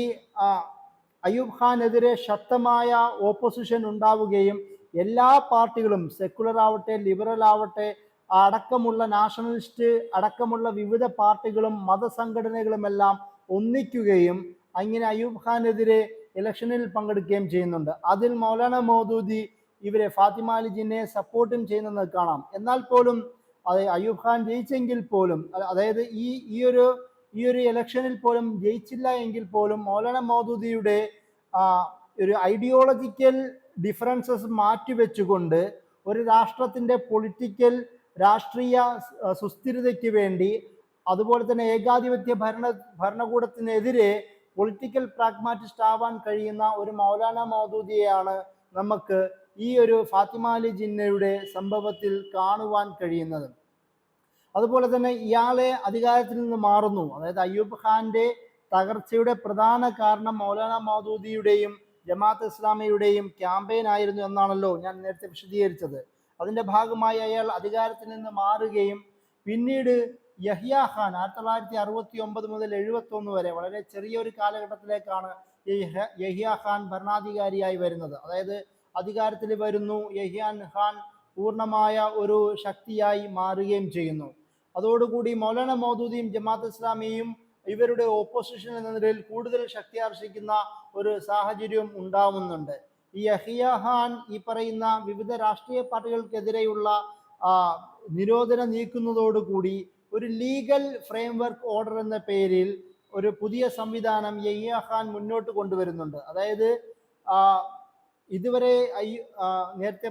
അയ്യൂബ് ഖാനെതിരെ ശക്തമായ ഓപ്പോസിഷൻ ഉണ്ടാവുകയും എല്ലാ പാർട്ടികളും, സെക്കുലർ ആവട്ടെ ലിബറൽ ആവട്ടെ അടക്കമുള്ള നാഷണലിസ്റ്റ് അടക്കമുള്ള വിവിധ പാർട്ടികളും മതസംഘടനകളുമെല്ലാം ഒന്നിക്കുകയും അങ്ങനെ അയ്യൂബ് ഖാനെതിരെ ഇലക്ഷനിൽ പങ്കെടുക്കുകയും ചെയ്യുന്നുണ്ട്. അതിൽ മൗലാന മൗദൂദി ഇവരെ ഫാത്തിമ അലി ജിന്നയെ സപ്പോർട്ടും ചെയ്യുന്നത് കാണാം. എന്നാൽ പോലും അയ്യൂബ് ഖാൻ ജയിച്ചെങ്കിൽ പോലും, അതായത് ഈ ഒരു ഇലക്ഷനിൽ പോലും ജയിച്ചില്ല എങ്കിൽ പോലും മൗലാന മൗദൂദിയുടെ ഒരു ഐഡിയോളജിക്കൽ ഡിഫറൻസസ് മാറ്റിവെച്ചുകൊണ്ട് ഒരു രാഷ്ട്രത്തിൻ്റെ പൊളിറ്റിക്കൽ രാഷ്ട്രീയ സുസ്ഥിരതയ്ക്ക് വേണ്ടി, അതുപോലെ തന്നെ ഏകാധിപത്യ ഭരണകൂടത്തിനെതിരെ പൊളിറ്റിക്കൽ പ്രാഗ്മാറ്റിസ്റ്റ് ആവാൻ കഴിയുന്ന ഒരു മൗലാന മൗദൂദിയെയാണ് നമുക്ക് ഈ ഒരു ഫാത്തിമ അലി ജിന്നയുടെ സംഭവത്തിൽ കാണുവാൻ കഴിയുന്നത്. അതുപോലെ തന്നെ ഇയാളെ അധികാരത്തിൽ നിന്ന് മാറുന്നു. അതായത് അയ്യൂബ് ഖാന്റെ തകർച്ചയുടെ പ്രധാന കാരണം മൗലാന മൗദൂദിയുടെയും ജമാഅത്ത് ഇസ്ലാമിയുടെയും ക്യാമ്പയിൻ ആയിരുന്നു എന്നാണല്ലോ ഞാൻ നേരത്തെ വിശദീകരിച്ചത്. അതിന്റെ ഭാഗമായി അയാൾ അധികാരത്തിൽ നിന്ന് മാറുകയും പിന്നീട് യഹ്യ ഖാൻ 1969 മുതൽ 71 വരെ വളരെ ചെറിയൊരു കാലഘട്ടത്തിലേക്കാണ് യഹ്യ ഖാൻ ഭരണാധികാരിയായി വരുന്നത്. അതായത് അധികാരത്തിൽ വരുന്നു, യഹ്യ ഖാൻ പൂർണ്ണമായ ഒരു ശക്തിയായി മാറുകയും ചെയ്യുന്നു. അതോടുകൂടി മൗലാന മൗദൂദിയും ജമാഅത്ത് ഇസ്ലാമിയും ഇവരുടെ ഓപ്പോസിഷൻ എന്ന നിലയിൽ കൂടുതൽ ശക്തിയാർജിക്കുന്ന ഒരു സാഹചര്യം ഉണ്ടാവുന്നുണ്ട്. ഈ യഹ്യ ഖാൻ ഈ പറയുന്ന വിവിധ രാഷ്ട്രീയ പാർട്ടികൾക്കെതിരെയുള്ള നിരോധനം നീക്കുന്നതോടുകൂടി ഒരു ലീഗൽ ഫ്രെയിംവർക്ക് ഓർഡർ എന്ന പേരിൽ ഒരു പുതിയ സംവിധാനം യഹ്യ ഖാൻ മുന്നോട്ട് കൊണ്ടുവരുന്നുണ്ട്. അതായത് ഇതുവരെ നേരത്തെ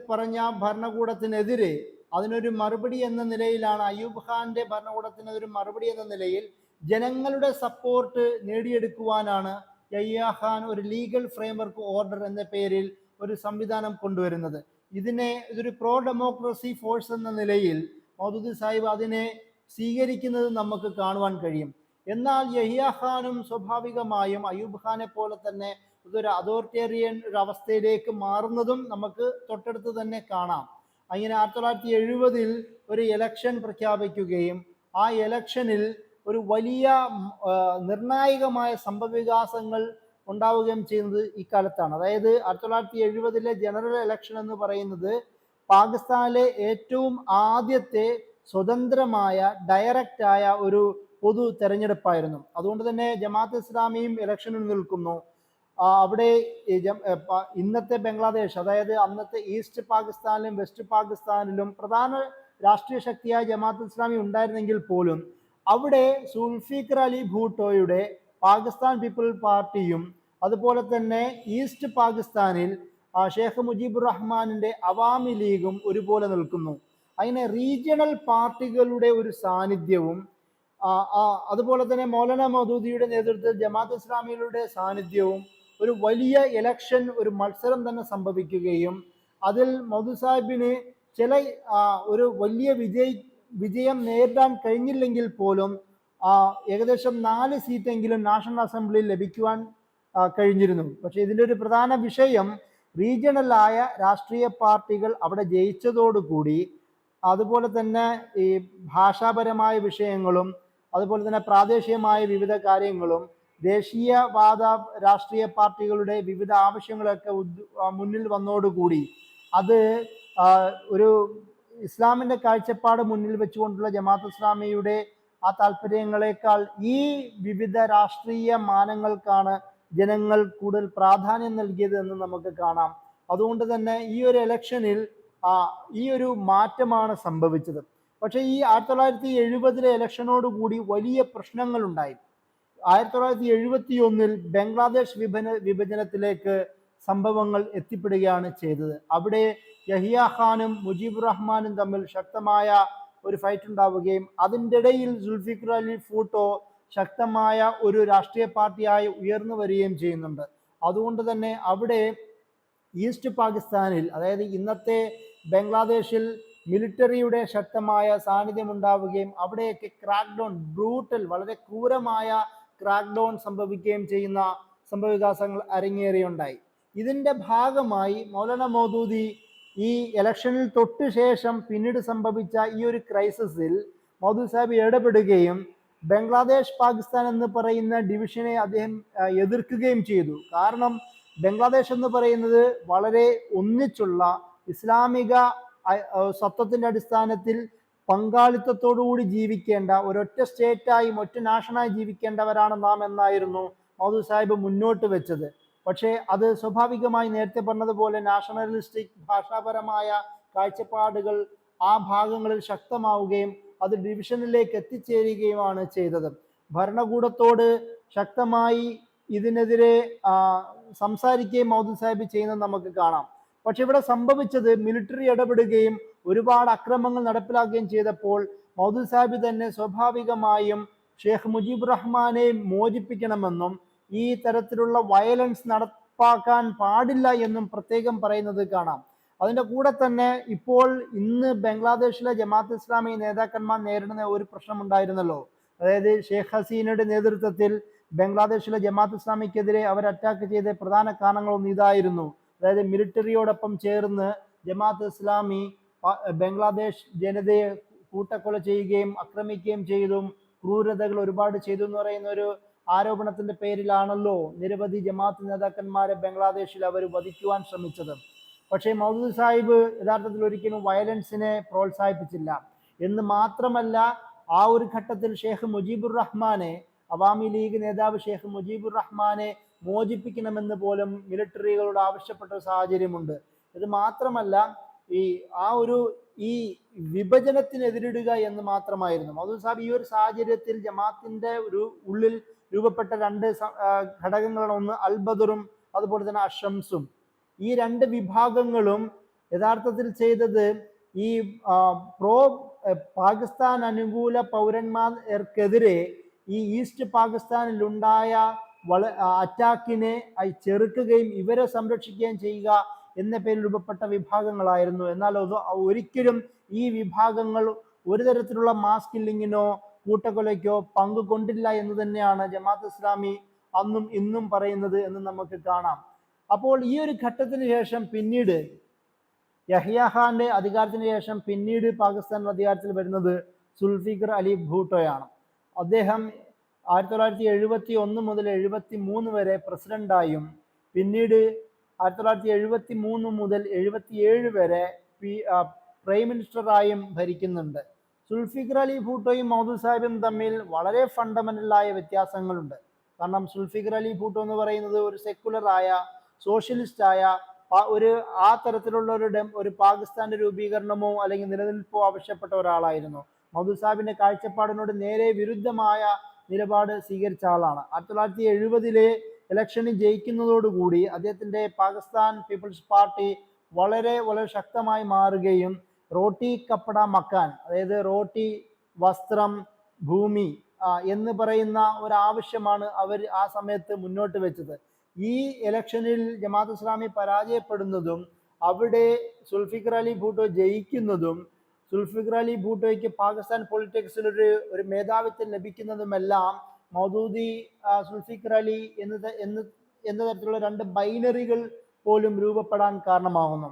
പറഞ്ഞ ഭരണകൂടത്തിനെതിരെ അതിനൊരു മറുപടി എന്ന നിലയിലാണ്, അയ്യൂബ് ഖാന്റെ ഭരണകൂടത്തിനൊരു മറുപടി എന്ന നിലയിൽ ജനങ്ങളുടെ സപ്പോർട്ട് നേടിയെടുക്കുവാനാണ് യഹ്യ ഖാൻ ഒരു ലീഗൽ ഫ്രെയിംവർക്ക് ഓർഡർ എന്ന പേരിൽ ഒരു സംവിധാനം കൊണ്ടുവരുന്നത്. ഇതൊരു പ്രോ ഡെമോക്രസി ഫോഴ്സ് എന്ന നിലയിൽ മൗദൂദി സാഹിബ് അതിനെ സ്വീകരിക്കുന്നത് നമുക്ക് കാണുവാൻ കഴിയും. എന്നാൽ യഹ്യ ഖാനും സ്വാഭാവികമായും അയ്യൂബ് ഖാനെ പോലെ തന്നെ ഇതൊരു അതോറിറ്റേറിയൻ ഒരു അവസ്ഥയിലേക്ക് മാറുന്നതും നമുക്ക് തൊട്ടടുത്ത് തന്നെ കാണാം. അങ്ങനെ 1970 ഒരു ഇലക്ഷൻ പ്രഖ്യാപിക്കുകയും ആ ഇലക്ഷനിൽ ഒരു വലിയ നിർണായകമായ സംഭവവികാസങ്ങൾ ഉണ്ടാവുകയും ചെയ്യുന്നത് ഇക്കാലത്താണ്. അതായത് 1970 ജനറൽ ഇലക്ഷൻ എന്ന് പറയുന്നത് പാകിസ്ഥാനിലെ ഏറ്റവും ആദ്യത്തെ സ്വതന്ത്രമായ ഡയറക്റ്റായ ഒരു പൊതു തെരഞ്ഞെടുപ്പായിരുന്നു. അതുകൊണ്ട് തന്നെ ജമാഅത്ത് ഇസ്ലാമിയും ഇലക്ഷനിൽ നിൽക്കുന്നു. അവിടെ ഇന്നത്തെ ബംഗ്ലാദേശ്, അതായത് അന്നത്തെ ഈസ്റ്റ് പാകിസ്ഥാനിലും വെസ്റ്റ് പാകിസ്ഥാനിലും പ്രധാന രാഷ്ട്രീയ ശക്തിയായ ജമാഅത്ത് ഇസ്ലാമി ഉണ്ടായിരുന്നെങ്കിൽ പോലും അവിടെ സുൽഫിക്കർ അലി ഭൂട്ടോയുടെ പാകിസ്ഥാൻ പീപ്പിൾ പാർട്ടിയും അതുപോലെ തന്നെ ഈസ്റ്റ് പാകിസ്ഥാനിൽ ഷേഖ് മുജീബുർ റഹ്മാനിന്റെ അവാമി ലീഗും ഒരുപോലെ നിൽക്കുന്നു. അങ്ങനെ റീജിയണൽ പാർട്ടികളുടെ ഒരു സാന്നിധ്യവും അതുപോലെ തന്നെ മൗലാന മൗദൂദിയുടെ നേതൃത്വത്തിൽ ജമാഅത്ത് ഇസ്ലാമികളുടെ സാന്നിധ്യവും ഒരു വലിയ ഇലക്ഷൻ, ഒരു മത്സരം തന്നെ സംഭവിക്കുകയും അതിൽ മൗദൂദി സാഹിബിന് ഒരു വലിയ വിജയം നേരിടാൻ കഴിഞ്ഞില്ലെങ്കിൽ പോലും ഏകദേശം 4 സീറ്റെങ്കിലും നാഷണൽ അസംബ്ലിയിൽ ലഭിക്കുവാൻ കഴിഞ്ഞിരുന്നു. പക്ഷെ ഇതിൻ്റെ ഒരു പ്രധാന വിഷയം റീജിയണലായ രാഷ്ട്രീയ പാർട്ടികൾ അവിടെ ജയിച്ചതോടുകൂടി അതുപോലെ തന്നെ ഈ ഭാഷാപരമായ വിഷയങ്ങളും അതുപോലെ തന്നെ പ്രാദേശികമായ വിവിധ കാര്യങ്ങളും ദേശീയവാദ രാഷ്ട്രീയ പാർട്ടികളുടെ വിവിധ ആവശ്യങ്ങളൊക്കെ മുന്നിൽ വന്നതോടുകൂടി അത് ഒരു ഇസ്ലാമിൻ്റെ കാഴ്ചപ്പാട് മുന്നിൽ വെച്ചുകൊണ്ടുള്ള ജമാഅത്ത് ഇസ്ലാമിയുടെ ആ താല്പര്യങ്ങളെക്കാൾ ഈ വിവിധ രാഷ്ട്രീയ മാനങ്ങൾക്കാണ് ജനങ്ങൾ കൂടുതൽ പ്രാധാന്യം നൽകിയത് എന്ന് നമുക്ക് കാണാം. അതുകൊണ്ട് തന്നെ ഈ ഒരു ഇലക്ഷനിൽ ഈ ഒരു മാറ്റമാണ് സംഭവിച്ചത്. പക്ഷേ ഈ 1970 ഇലക്ഷനോടുകൂടി വലിയ പ്രശ്നങ്ങളുണ്ടായി. 1971 ബംഗ്ലാദേശ് വിഭജനത്തിലേക്ക് സംഭവങ്ങൾ എത്തിപ്പെടുകയാണ് ചെയ്തത്. അവിടെ യഹ്യ ഖാനും മുജീബുർ റഹ്മാനും തമ്മിൽ ശക്തമായ ഒരു ഫൈറ്റ് ഉണ്ടാവുകയും അതിൻ്റെ ഇടയിൽ സുൽഫിക്കർ അലി ഭൂട്ടോ ശക്തമായ ഒരു രാഷ്ട്രീയ പാർട്ടിയായി ഉയർന്നു വരികയും ചെയ്യുന്നുണ്ട്. അതുകൊണ്ട് തന്നെ അവിടെ ഈസ്റ്റ് പാകിസ്ഥാനിൽ, അതായത് ഇന്നത്തെ ബംഗ്ലാദേശിൽ മിലിറ്ററിയുടെ ശക്തമായ സാന്നിധ്യം ഉണ്ടാവുകയും അവിടെയൊക്കെ ക്രാക്ക് ഡൗൺ, ബ്രൂട്ടൽ, വളരെ ക്രൂരമായ ക്രാക്ക് ഡൗൺ സംഭവിക്കുകയും ചെയ്യുന്ന സംഭവവികാസങ്ങൾ അരങ്ങേറിയുണ്ടായി. ഇതിൻ്റെ ഭാഗമായി മൗലാന മൗദൂദി ഈ ഇലക്ഷനിൽ തൊട്ട് ശേഷം പിന്നീട് സംഭവിച്ച ഈ ഒരു ക്രൈസിസിൽ മൗദൂദി സാഹിബ് ഇടപെടുകയും ബംഗ്ലാദേശ് പാകിസ്ഥാൻ എന്ന് പറയുന്ന ഡിവിഷനെ അദ്ദേഹം എതിർക്കുകയും ചെയ്തു. കാരണം ബംഗ്ലാദേശ് എന്ന് പറയുന്നത് വളരെ ഒന്നിച്ചുള്ള ഇസ്ലാമിക സത്വത്തിന്റെ അടിസ്ഥാനത്തിൽ പങ്കാളിത്തത്തോടുകൂടി ജീവിക്കേണ്ട, ഒരൊറ്റ സ്റ്റേറ്റായി ഒറ്റ നാഷനായി ജീവിക്കേണ്ടവരാണ് നാം എന്നായിരുന്നു മൗദൂദി സാഹിബ് മുന്നോട്ട് വെച്ചത്. പക്ഷേ അത് സ്വാഭാവികമായി നേരത്തെ പറഞ്ഞതുപോലെ നാഷണലിസ്റ്റിക് ഭാഷാപരമായ കാഴ്ചപ്പാടുകൾ ആ ഭാഗങ്ങളിൽ ശക്തമാവുകയും അത് ഡിവിഷനിലേക്ക് എത്തിച്ചേരുകയുമാണ് ചെയ്തത്. ഭരണകൂടത്തോട് ശക്തമായി ഇതിനെതിരെ സംസാരിക്കുകയും മൗദൂദി സാഹിബ് ചെയ്യുന്നത് നമുക്ക് കാണാം. പക്ഷെ ഇവിടെ സംഭവിച്ചത് മിലിറ്ററി ഇടപെടുകയും ഒരുപാട് അക്രമങ്ങൾ നടപ്പിലാക്കുകയും ചെയ്തപ്പോൾ മൗദൂദി സാഹിബ് തന്നെ സ്വാഭാവികമായും ഷെയ്ഖ് മുജീബുർ റഹ്മാനെ മോചിപ്പിക്കണമെന്നും ഈ തരത്തിലുള്ള വയലൻസ് നടപ്പാക്കാൻ പാടില്ല എന്നും പ്രത്യേകം പറയുന്നത് കാണാം. അതിൻ്റെ കൂടെ തന്നെ ഇപ്പോൾ ഇന്ന് ബംഗ്ലാദേശിലെ ജമാഅത്ത് ഇസ്ലാമി നേതാക്കന്മാർ നേരിടുന്ന ഒരു പ്രശ്നമുണ്ടായിരുന്നല്ലോ. അതായത് ഷെയ്ഖ് ഹസീനയുടെ നേതൃത്വത്തിൽ ബംഗ്ലാദേശിലെ ജമാഅത്ത് ഇസ്ലാമിക്കെതിരെ അവർ അറ്റാക്ക് ചെയ്ത പ്രധാന കാരണങ്ങളൊന്നും ഇതായിരുന്നു. അതായത് മിലിറ്ററിയോടൊപ്പം ചേർന്ന് ജമാഅത്ത് ഇസ്ലാമി ബംഗ്ലാദേശ് ജനതയെ കൂട്ടക്കൊല ചെയ്യുകയും ആക്രമിക്കുകയും ചെയ്തും ക്രൂരതകൾ ഒരുപാട് ചെയ്തു എന്ന് പറയുന്ന ഒരു ആരോപണത്തിന്റെ പേരിലാണല്ലോ നിരവധി ജമാഅത്ത് നേതാക്കന്മാരെ ബംഗ്ലാദേശിൽ അവർ വധിക്കുവാൻ ശ്രമിച്ചത്. പക്ഷേ മൗദൂദി സാഹിബ് യഥാർത്ഥത്തിൽ ഒരിക്കലും വയലൻസിനെ പ്രോത്സാഹിപ്പിച്ചില്ല എന്ന് മാത്രമല്ല, ആ ഒരു ഘട്ടത്തിൽ ഷെയ്ഖ് മുജീബുർ റഹ്മാനെ, അവാമി ലീഗ് നേതാവ് ഷെയ്ഖ് മുജീബുർ റഹ്മാനെ മോചിപ്പിക്കണമെന്ന് പോലും മിലിറ്ററികളോട് ആവശ്യപ്പെട്ട സാഹചര്യമുണ്ട്. ഇത് മാത്രമല്ല, ഈ വിഭജനത്തിനെതിരിടുക എന്ന് മാത്രമായിരുന്നു മൗദൂദി സാഹിബ്. ഈ ഒരു സാഹചര്യത്തിൽ ജമാഅത്തിന്റെ ഒരു ഉള്ളിൽ രൂപപ്പെട്ട രണ്ട് ഘടകങ്ങളാണ്. ഒന്ന് അൽബദറും അതുപോലെ തന്നെ അഷംസും. ഈ രണ്ട് വിഭാഗങ്ങളും യഥാർത്ഥത്തിൽ ചെയ്തത് ഈ പാകിസ്ഥാൻ അനുകൂല പൗരന്മാർക്കെതിരെ ഈ ഈസ്റ്റ് പാകിസ്ഥാനിലുണ്ടായ അറ്റാക്കിനെ ചെറുക്കുകയും ഇവരെ സംരക്ഷിക്കുകയും ചെയ്യുക എന്ന പേരിൽ രൂപപ്പെട്ട വിഭാഗങ്ങളായിരുന്നു. എന്നാൽ ഒരിക്കലും ഈ വിഭാഗങ്ങൾ ഒരു തരത്തിലുള്ള മാസ് കില്ലിങ്ങിനോ കൂട്ടക്കൊലയ്ക്കോ പങ്കുകൊണ്ടില്ല എന്ന് തന്നെയാണ് ജമാഅത്ത് ഇസ്ലാമി അന്നും ഇന്നും പറയുന്നത് എന്ന് നമുക്ക് കാണാം. അപ്പോൾ ഈ ഒരു ഘട്ടത്തിന് ശേഷം പിന്നീട് യഹ്യ ഖാന്റെ അധികാരത്തിന് ശേഷം പിന്നീട് പാകിസ്ഥാനിൽ അധികാരത്തിൽ വരുന്നത് സുൽഫിക്കർ അലി ഭൂട്ടോയാണ്. അദ്ദേഹം 1971 മുതൽ 73 വരെ പ്രസിഡന്റായും പിന്നീട് 1973 മുതൽ 77 വരെ പ്രൈം മിനിസ്റ്ററായും ഭരിക്കുന്നുണ്ട്. സുൽഫിക്കർ അലി ഭൂട്ടോയും മൗദൂദി സാഹിബും തമ്മിൽ വളരെ ഫണ്ടമെന്റലായ വ്യത്യാസങ്ങളുണ്ട്. കാരണം സുൽഫിക്കർ അലി ഭൂട്ടോ എന്ന് പറയുന്നത് ഒരു സെക്കുലറായ സോഷ്യലിസ്റ്റായ ആ തരത്തിലുള്ള ഒരു പാകിസ്ഥാന്റെ രൂപീകരണമോ അല്ലെങ്കിൽ നിലനിൽപ്പോ ആവശ്യപ്പെട്ട ഒരാളായിരുന്നു. മൗദൂദി സാഹിബിന്റെ കാഴ്ചപ്പാടിനോട് നേരെ വിരുദ്ധമായ നിലപാട് സ്വീകരിച്ച ആളാണ്. 1970 ഇലക്ഷനിൽ ജയിക്കുന്നതോടുകൂടി അദ്ദേഹത്തിന്റെ പാകിസ്ഥാൻ പീപ്പിൾസ് പാർട്ടി വളരെ വളരെ ശക്തമായി മാറുകയും റോട്ടി കപ്പട മക്കാൻ, അതായത് റോട്ടി വസ്ത്രം ഭൂമി എന്ന് പറയുന്ന ഒരാവശ്യമാണ് അവർ ആ സമയത്ത് മുന്നോട്ട് വെച്ചത്. ഈ ഇലക്ഷനിൽ ജമാഅത്ത് ഇസ്ലാമി പരാജയപ്പെടുന്നതും അവിടെ സുൽഫിക്കർ അലി ഭൂട്ടോ ജയിക്കുന്നതും സുൽഫിക്കർ അലി ഭൂട്ടോയ്ക്ക് പാകിസ്ഥാൻ പൊളിറ്റിക്സിൽ ഒരു മേധാവിത്വം ലഭിക്കുന്നതുമെല്ലാം മൗദൂദി സുൽഫിക്കർ അലി എന്ന തരത്തിലുള്ള രണ്ട് ബൈനറികൾ പോലും രൂപപ്പെടാൻ കാരണമാകുന്നു.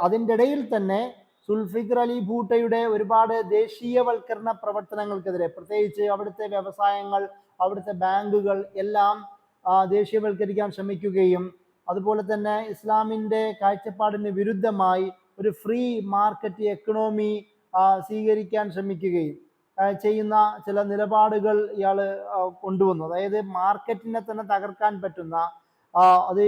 അതിൻ്റെ ഇടയിൽ തന്നെ സുൽഫിക്കർ അലി ഭൂട്ടോയുടെ ഒരുപാട് ദേശീയവൽക്കരണ പ്രവർത്തനങ്ങൾക്കെതിരെ, പ്രത്യേകിച്ച് അവിടുത്തെ വ്യവസായങ്ങൾ, അവിടുത്തെ ബാങ്കുകൾ എല്ലാം ദേശീയവൽക്കരിക്കാൻ ശ്രമിക്കുകയും അതുപോലെ തന്നെ ഇസ്ലാമിൻ്റെ കാഴ്ചപ്പാടിന് വിരുദ്ധമായി ഒരു ഫ്രീ മാർക്കറ്റ് എക്കണോമി സ്വീകരിക്കാൻ ശ്രമിക്കുകയും ചെയ്യുന്ന ചില നിലപാടുകൾ ഇയാൾ കൊണ്ടുവന്നു. അതായത് മാർക്കറ്റിനെ തന്നെ തകർക്കാൻ പറ്റുന്ന അത്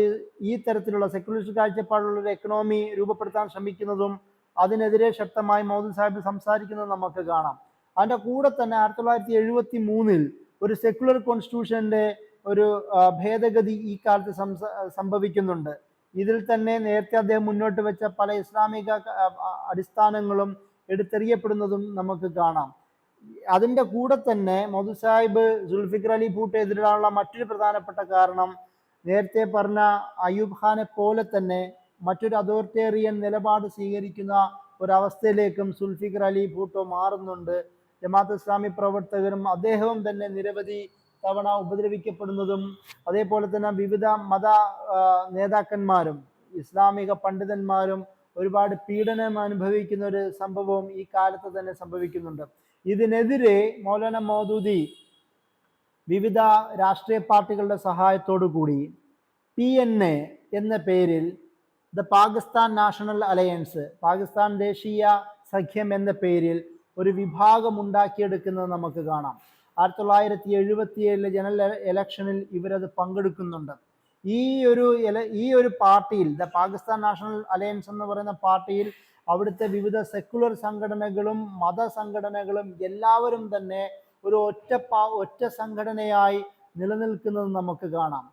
ഈ തരത്തിലുള്ള സെക്യുലറിസ്റ്റ് കാഴ്ചപ്പാടുള്ള ഒരു എക്കണോമി രൂപപ്പെടുത്താൻ ശ്രമിക്കുന്നതും അതിനെതിരെ ശക്തമായി മൗദൂദി സാഹിബ് സംസാരിക്കുന്നത് നമുക്ക് കാണാം. അതിൻ്റെ കൂടെ തന്നെ 1973 ഒരു സെക്യുലർ കോൺസ്റ്റിറ്റ്യൂഷന്റെ ഒരു ഭേദഗതി ഈ കാലത്ത് സംഭവിക്കുന്നുണ്ട്. ഇതിൽ തന്നെ നേരത്തെ അദ്ദേഹം മുന്നോട്ട് വെച്ച പല ഇസ്ലാമിക അടിസ്ഥാനങ്ങളും എടുത്തെറിയപ്പെടുന്നതും നമുക്ക് കാണാം. അതിൻ്റെ കൂടെ തന്നെ മൗദൂദി സാഹിബ് സുൽഫിക്കർ അലി ഭൂട്ടോ എതിരാനുള്ള മറ്റൊരു പ്രധാനപ്പെട്ട കാരണം നേരത്തെ പറഞ്ഞ അയ്യൂബ് ഖാനെ പോലെ തന്നെ മറ്റൊരു അതോറിറ്റേറിയൻ നിലപാട് സ്വീകരിക്കുന്ന ഒരവസ്ഥയിലേക്കും സുൽഫിക്കർ അലി ഭൂട്ടോ മാറുന്നുണ്ട്. ജമാഅത്ത് ഇസ്ലാമി പ്രവർത്തകരും അദ്ദേഹവും തന്നെ നിരവധി തവണ ഉപദ്രവിക്കപ്പെടുന്നതും അതേപോലെ തന്നെ വിവിധ മത നേതാക്കന്മാരും ഇസ്ലാമിക പണ്ഡിതന്മാരും ഒരുപാട് പീഡനം അനുഭവിക്കുന്ന ഒരു സംഭവവും ഈ കാലത്ത് തന്നെ സംഭവിക്കുന്നുണ്ട്. ഇതിനെതിരെ മൗലാന മൗദൂദി വിവിധ രാഷ്ട്രീയ പാർട്ടികളുടെ സഹായത്തോടു കൂടി PNA എന്ന പേരിൽ the Pakistan national alliance, Pakistan ദേശീയ സഖ്യം എന്ന പേരിൽ ഒരു വിഭാഗം ഉണ്ടാക്കിയെടുക്കുന്നത് നമുക്ക് കാണാം. 1977 ജനറൽ ഇലക്ഷനിൽ ഇവരത് പങ്കെടുക്കുന്നുണ്ട്. ഈ ഒരു പാർട്ടിയിൽ, ദ പാകിസ്ഥാൻ നാഷണൽ അലയൻസ് എന്ന് പറയുന്ന പാർട്ടിയിൽ അവിടുത്തെ വിവിധ സെക്കുലർ സംഘടനകളും മതസംഘടനകളും എല്ലാവരും തന്നെ ഒരു ഒറ്റ സംഘടനയായി നിലനിൽക്കുന്നത് നമുക്ക് കാണാം.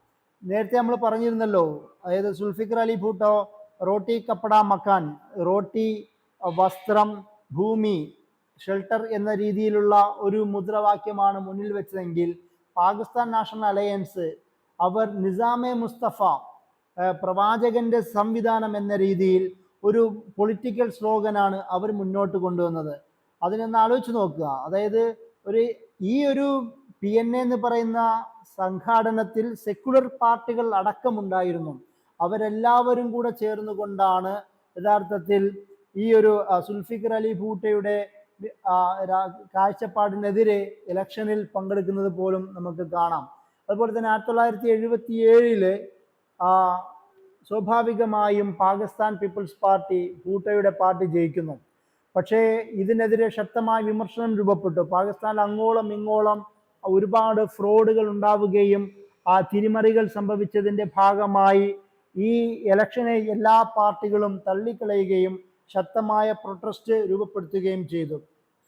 നേരത്തെ നമ്മൾ പറഞ്ഞിരുന്നല്ലോ, അതായത് സുൽഫിക്കർ അലി ഭൂട്ടോ റോട്ടി കപ്പട മക്കാൻ, റോട്ടി വസ്ത്രം ഭൂമി ഷെൽട്ടർ എന്ന രീതിയിലുള്ള ഒരു മുദ്രാവാക്യമാണ് മുന്നിൽ വെച്ചതെങ്കിൽ പാകിസ്ഥാൻ നാഷണൽ അലയൻസ് അവർ നിസാമെ മുസ്തഫ, പ്രവാചകന്റെ സംവിധാനം എന്ന രീതിയിൽ ഒരു പൊളിറ്റിക്കൽ സ്ലോഗനാണ് അവർ മുന്നോട്ട് കൊണ്ടുവന്നത്. അതിനൊന്ന് ആലോചിച്ച് നോക്കുക. അതായത് ഈ ഒരു PNA എന്ന് പറയുന്ന സംഘാടനത്തിൽ സെക്കുലർ പാർട്ടികൾ അടക്കമുണ്ടായിരുന്നു. അവരെല്ലാവരും കൂടെ ചേർന്നുകൊണ്ടാണ് യഥാർത്ഥത്തിൽ ഈ ഒരു സുൽഫിക്കർ അലി ഭൂട്ടയുടെ കാഴ്ചപ്പാടിനെതിരെ ഇലക്ഷനിൽ പങ്കെടുക്കുന്നത് പോലും നമുക്ക് കാണാം. അതുപോലെ തന്നെ 1977 സ്വാഭാവികമായും പാകിസ്ഥാൻ പീപ്പിൾസ് പാർട്ടി, ഭൂട്ടയുടെ പാർട്ടി ജയിക്കുന്നു. പക്ഷേ ഇതിനെതിരെ ശക്തമായ വിമർശനം രൂപപ്പെട്ടു. പാകിസ്ഥാനിൽ അങ്ങോളം ഇങ്ങോളം ഒരുപാട് ഫ്രോഡുകൾ ഉണ്ടാവുകയും തിരിമറികൾ സംഭവിച്ചതിൻ്റെ ഭാഗമായി ഈ ഇലക്ഷനെ എല്ലാ പാർട്ടികളും തള്ളിക്കളയുകയും ശക്തമായ പ്രൊട്ടസ്റ്റ് രൂപപ്പെടുത്തുകയും ചെയ്തു.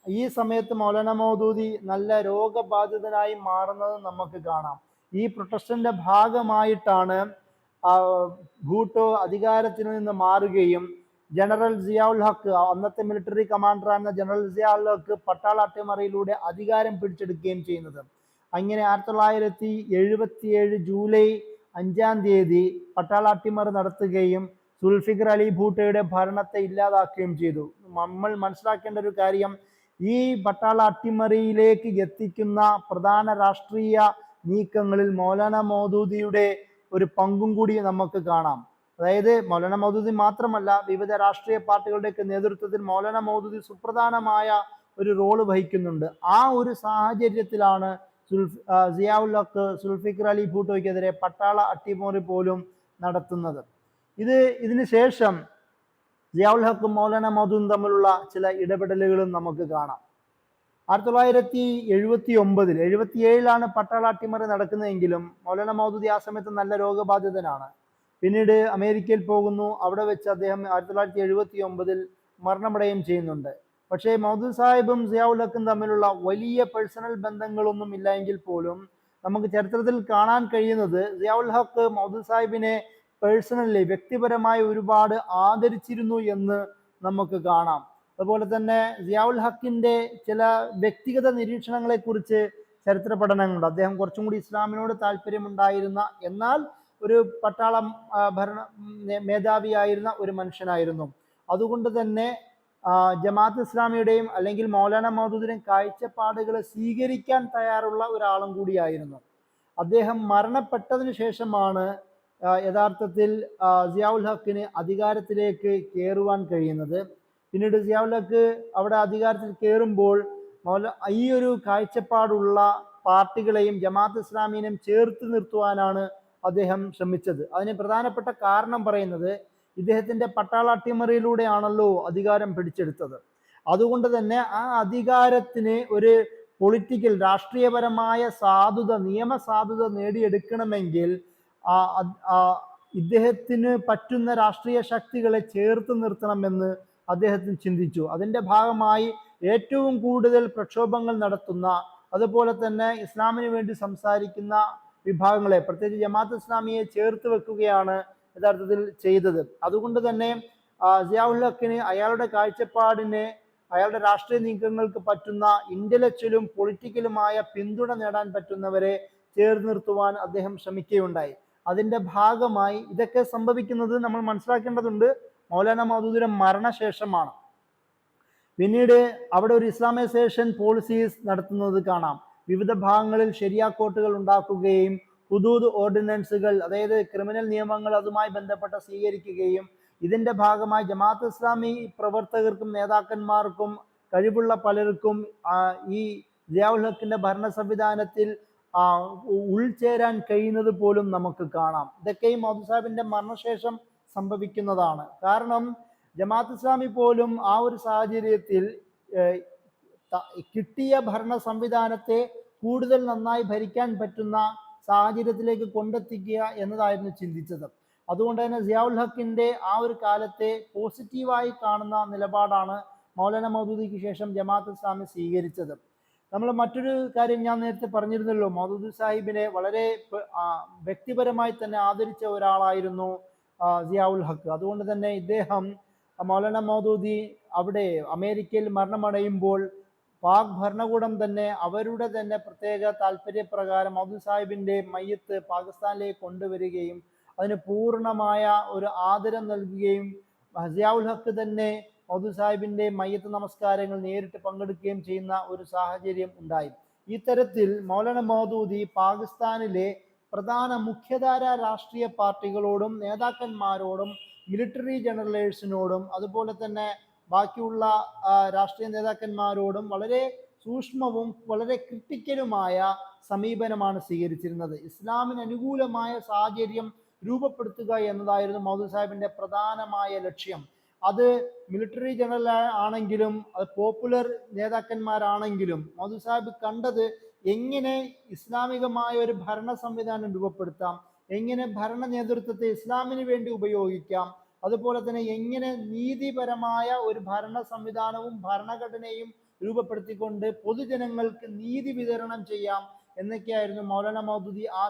ഈ സമയത്ത് മൗലാന മൗദൂദി നല്ല രോഗബാധിതനായി മാറുന്നത് നമുക്ക് കാണാം. ഈ പ്രൊട്ടസ്റ്റിന്റെ ഭാഗമായിട്ടാണ് ഭൂട്ടോ അധികാരത്തിൽ നിന്ന് മാറുകയും ജനറൽ സിയാഉൽ ഹക്ക്, അന്നത്തെ മിലിറ്ററി കമാൻഡറായിരുന്ന ജനറൽ സിയാഉൽ ഹക്ക് പട്ടാള അട്ടിമറിയിലൂടെ അധികാരം പിടിച്ചെടുക്കുകയും ചെയ്യുന്നത്. അങ്ങനെ 1977 ജൂലൈ 5 പട്ടാള അട്ടിമറി നടത്തുകയും സുൽഫിക്കർ അലി ഭൂട്ടോയുടെ ഭരണത്തെ ഇല്ലാതാക്കുകയും ചെയ്തു. നമ്മൾ മനസ്സിലാക്കേണ്ട ഒരു കാര്യം, ഈ പട്ടാള അട്ടിമറിയിലേക്ക് എത്തിക്കുന്ന പ്രധാന രാഷ്ട്രീയ നീക്കങ്ങളിൽ മൗലാന മൗദൂദിയുടെ ഒരു പങ്കും കൂടി നമുക്ക് കാണാം. അതായത് മൗലാന മൗദൂദി മാത്രമല്ല, വിവിധ രാഷ്ട്രീയ പാർട്ടികളുടെയൊക്കെ നേതൃത്വത്തിൽ മൗലാന മൗദൂദി സുപ്രധാനമായ ഒരു റോള് വഹിക്കുന്നുണ്ട്. ആ ഒരു സാഹചര്യത്തിലാണ് സിയാഉൽ ഹക്ക് സുൽഫിക്കർ അലി ഭൂട്ടോയ്ക്കെതിരെ പട്ടാള അട്ടിമറി പോലും നടത്തുന്നത്. ഇതിന് ശേഷം സിയാഉൽ ഹക്കും മൗലാന മൗദൂദിയും തമ്മിലുള്ള ചില ഇടപെടലുകളും നമുക്ക് കാണാം. 1977 പട്ടാള അട്ടിമറി നടക്കുന്നതെങ്കിലും മൗലാന മൗദൂദി ആ സമയത്ത് നല്ല രോഗബാധിതനാണ്. പിന്നീട് അമേരിക്കയിൽ പോകുന്നു. അവിടെ വെച്ച് അദ്ദേഹം 1979 മരണമടയുകയും ചെയ്യുന്നുണ്ട്. പക്ഷേ മൗദൂദി സാഹിബും സിയാഉൽ ഹക്കും തമ്മിലുള്ള വലിയ പേഴ്സണൽ ബന്ധങ്ങളൊന്നും ഇല്ല എങ്കിൽ പോലും നമുക്ക് ചരിത്രത്തിൽ കാണാൻ കഴിയുന്നത് സിയാഉൽ ഹക്ക് മൗദൂദി സാഹിബിനെ പേഴ്സണലി, വ്യക്തിപരമായി ഒരുപാട് ആദരിച്ചിരുന്നു എന്ന് നമുക്ക് കാണാം. അതുപോലെ തന്നെ സിയാഉൽ ഹക്കിന്റെ ചില വ്യക്തിഗത നിരീക്ഷണങ്ങളെക്കുറിച്ച് ചരിത്ര പഠനങ്ങളുണ്ട്. അദ്ദേഹം കുറച്ചും കൂടി ഇസ്ലാമിനോട് താല്പര്യമുണ്ടായിരുന്ന, എന്നാൽ ഒരു പട്ടാള മേധാവിയായിരുന്ന ഒരു മനുഷ്യനായിരുന്നു. അതുകൊണ്ട് തന്നെ ജമാഅത്ത് ഇസ്ലാമിയുടെയും അല്ലെങ്കിൽ മൗലാന മൗദൂദിയുടെയും കാഴ്ചപ്പാടുകൾ സ്വീകരിക്കാൻ തയ്യാറുള്ള ഒരാളും കൂടിയായിരുന്നു. അദ്ദേഹം മരണപ്പെട്ടതിന് ശേഷമാണ് യഥാർത്ഥത്തിൽ സിയാഉൽ ഹക്കിന് അധികാരത്തിലേക്ക് കയറുവാൻ കഴിയുന്നത്. പിന്നീട് സിയാഉൽ ഹക്ക് അവിടെ അധികാരത്തിൽ കയറുമ്പോൾ ഈ ഒരു കാഴ്ചപ്പാടുള്ള പാർട്ടികളെയും ജമാഅത്ത് ഇസ്ലാമിനെയും ചേർത്ത് നിർത്തുവാനാണ് അദ്ദേഹം ശ്രമിച്ചത്. അതിന് പ്രധാനപ്പെട്ട കാരണം പറയുന്നത്, ഇദ്ദേഹത്തിന്റെ പട്ടാള അട്ടിമറിയിലൂടെയാണല്ലോ അധികാരം പിടിച്ചെടുത്തത്. അതുകൊണ്ട് തന്നെ ആ അധികാരത്തിന് ഒരു പൊളിറ്റിക്കൽ, രാഷ്ട്രീയപരമായ സാധുത, നിയമസാധുത നേടിയെടുക്കണമെങ്കിൽ ഇദ്ദേഹത്തിന് പറ്റുന്ന രാഷ്ട്രീയ ശക്തികളെ ചേർത്ത് നിർത്തണമെന്ന് അദ്ദേഹത്തിന് ചിന്തിച്ചു. അതിൻ്റെ ഭാഗമായി ഏറ്റവും കൂടുതൽ പ്രക്ഷോഭങ്ങൾ നടത്തുന്ന, അതുപോലെ തന്നെ ഇസ്ലാമിന് വേണ്ടി സംസാരിക്കുന്ന വിഭാഗങ്ങളെ, പ്രത്യേകിച്ച് ജമാഅത്ത് ഇസ്ലാമിയെ ചേർത്ത് വെക്കുകയാണ് യഥാർത്ഥത്തിൽ ചെയ്തത്. അതുകൊണ്ട് തന്നെ സിയാഉൽ ഹക്കിന് അയാളുടെ കാഴ്ചപ്പാടിന്, അയാളുടെ രാഷ്ട്രീയ നീക്കങ്ങൾക്ക് പറ്റുന്ന ഇന്റലക്ച്വലും പൊളിറ്റിക്കലുമായ പിന്തുണ നേടാൻ പറ്റുന്നവരെ ചേർത്ത് നിർത്തുവാൻ അദ്ദേഹം ശ്രമിക്കുകയുണ്ടായി. അതിൻ്റെ ഭാഗമായി ഇതൊക്കെ സംഭവിക്കുന്നത് നമ്മൾ മനസ്സിലാക്കേണ്ടതുണ്ട്, മൗലാന മൗദൂദിയുടെ മരണശേഷമാണ്. പിന്നീട് അവിടെ ഒരു ഇസ്ലാമൈസേഷൻ പോളിസീസ് നടത്തുന്നത് കാണാം. വിവിധ ഭാഗങ്ങളിൽ ശരിയാ കോർട്ടുകൾ ഉണ്ടാക്കുകയും ഹുദൂദ് ഓർഡിനൻസുകൾ, അതായത് ക്രിമിനൽ നിയമങ്ങൾ അതുമായി ബന്ധപ്പെട്ട സ്വീകരിക്കുകയും ഇതിന്റെ ഭാഗമായി ജമാഅത്ത് ഇസ്ലാമി പ്രവർത്തകർക്കും നേതാക്കന്മാർക്കും കഴിവുള്ള പലർക്കും ഈ സിയാഉൽ ഹക്കിന്റെ ഭരണ സംവിധാനത്തിൽ ഉൾച്ചേരാൻ കഴിയുന്നത് പോലും നമുക്ക് കാണാം. ഇതൊക്കെയും മൗദൂദ് സാഹിബിന്റെ മരണശേഷം സംഭവിക്കുന്നതാണ്. കാരണം ജമാഅത്ത് ഇസ്ലാമി പോലും ആ ഒരു സാഹചര്യത്തിൽ കിട്ടിയ ഭരണ സംവിധാനത്തെ കൂടുതൽ നന്നായി ഭരിക്കാൻ പറ്റുന്ന സാഹചര്യത്തിലേക്ക് കൊണ്ടെത്തിക്കുക എന്നതായിരുന്നു ചിന്തിച്ചത്. അതുകൊണ്ട് തന്നെ സിയാഉൽ ഹക്കിന്റെ ആ ഒരു കാലത്തെ പോസിറ്റീവായി കാണുന്ന നിലപാടാണ് മൗലാന മൗദൂദിക്ക് ശേഷം ജമാഅത്ത് ഇസ്ലാമി സ്വീകരിച്ചത്. നമ്മൾ മറ്റൊരു കാര്യം ഞാൻ നേരത്തെ പറഞ്ഞിരുന്നല്ലോ, മൗദൂദി സാഹിബിനെ വളരെ വ്യക്തിപരമായി തന്നെ ആദരിച്ച ഒരാളായിരുന്നു സിയാഉൽ ഹക്ക്. അതുകൊണ്ട് തന്നെ ഇദ്ദേഹം മൗലാന മൗദൂദി അവിടെ അമേരിക്കയിൽ മരണമടയുമ്പോൾ പാക് ഭരണകൂടം തന്നെ അവരുടെ തന്നെ പ്രത്യേക താല്പര്യപ്രകാരം മൗദൂദി സാഹിബിന്റെ മയ്യത്ത് പാകിസ്ഥാനിലേക്ക് കൊണ്ടുവരികയും അതിന് പൂർണ്ണമായ ഒരു ആദരം നൽകുകയും സിയാഉൽ ഹക്ക് തന്നെ മൗദൂദി സാഹിബിന്റെ മയ്യത്ത് നമസ്കാരങ്ങൾ നേരിട്ട് പങ്കെടുക്കുകയും ചെയ്യുന്ന ഒരു സാഹചര്യം ഉണ്ടായി. ഇത്തരത്തിൽ മൗലാന മൗദൂദി പാകിസ്ഥാനിലെ പ്രധാന മുഖ്യധാര രാഷ്ട്രീയ പാർട്ടികളോടും നേതാക്കന്മാരോടും മിലിറ്ററി ജനറലേഴ്സിനോടും അതുപോലെ തന്നെ ബാക്കിയുള്ള രാഷ്ട്രീയ നേതാക്കന്മാരോടും വളരെ സൂക്ഷ്മവും വളരെ ക്രിട്ടിക്കലുമായ സമീപനമാണ് സ്വീകരിച്ചിരുന്നത്. ഇസ്ലാമിന് അനുകൂലമായ സാഹചര്യം രൂപപ്പെടുത്തുക എന്നതായിരുന്നു മൗദൂദി സാഹിബിന്റെ പ്രധാനമായ ലക്ഷ്യം. അത് മിലിറ്ററി ജനറൽ ആണെങ്കിലും അത് പോപ്പുലർ നേതാക്കന്മാരാണെങ്കിലും മൗദൂദി സാഹിബ് കണ്ടത് എങ്ങനെ ഇസ്ലാമികമായ ഒരു ഭരണ സംവിധാനം രൂപപ്പെടുത്താം, എങ്ങനെ ഭരണ നേതൃത്വത്തെ ഇസ്ലാമിന് വേണ്ടി ഉപയോഗിക്കാം, അതുപോലെ തന്നെ എങ്ങനെ നീതിപരമായ ഒരു ഭരണ സംവിധാനവും ഭരണഘടനയും രൂപപ്പെടുത്തിക്കൊണ്ട് പൊതുജനങ്ങൾക്ക് നീതി വിതരണം ചെയ്യാം എന്നൊക്കെയായിരുന്നു മൗലാന മൗദൂദി ആ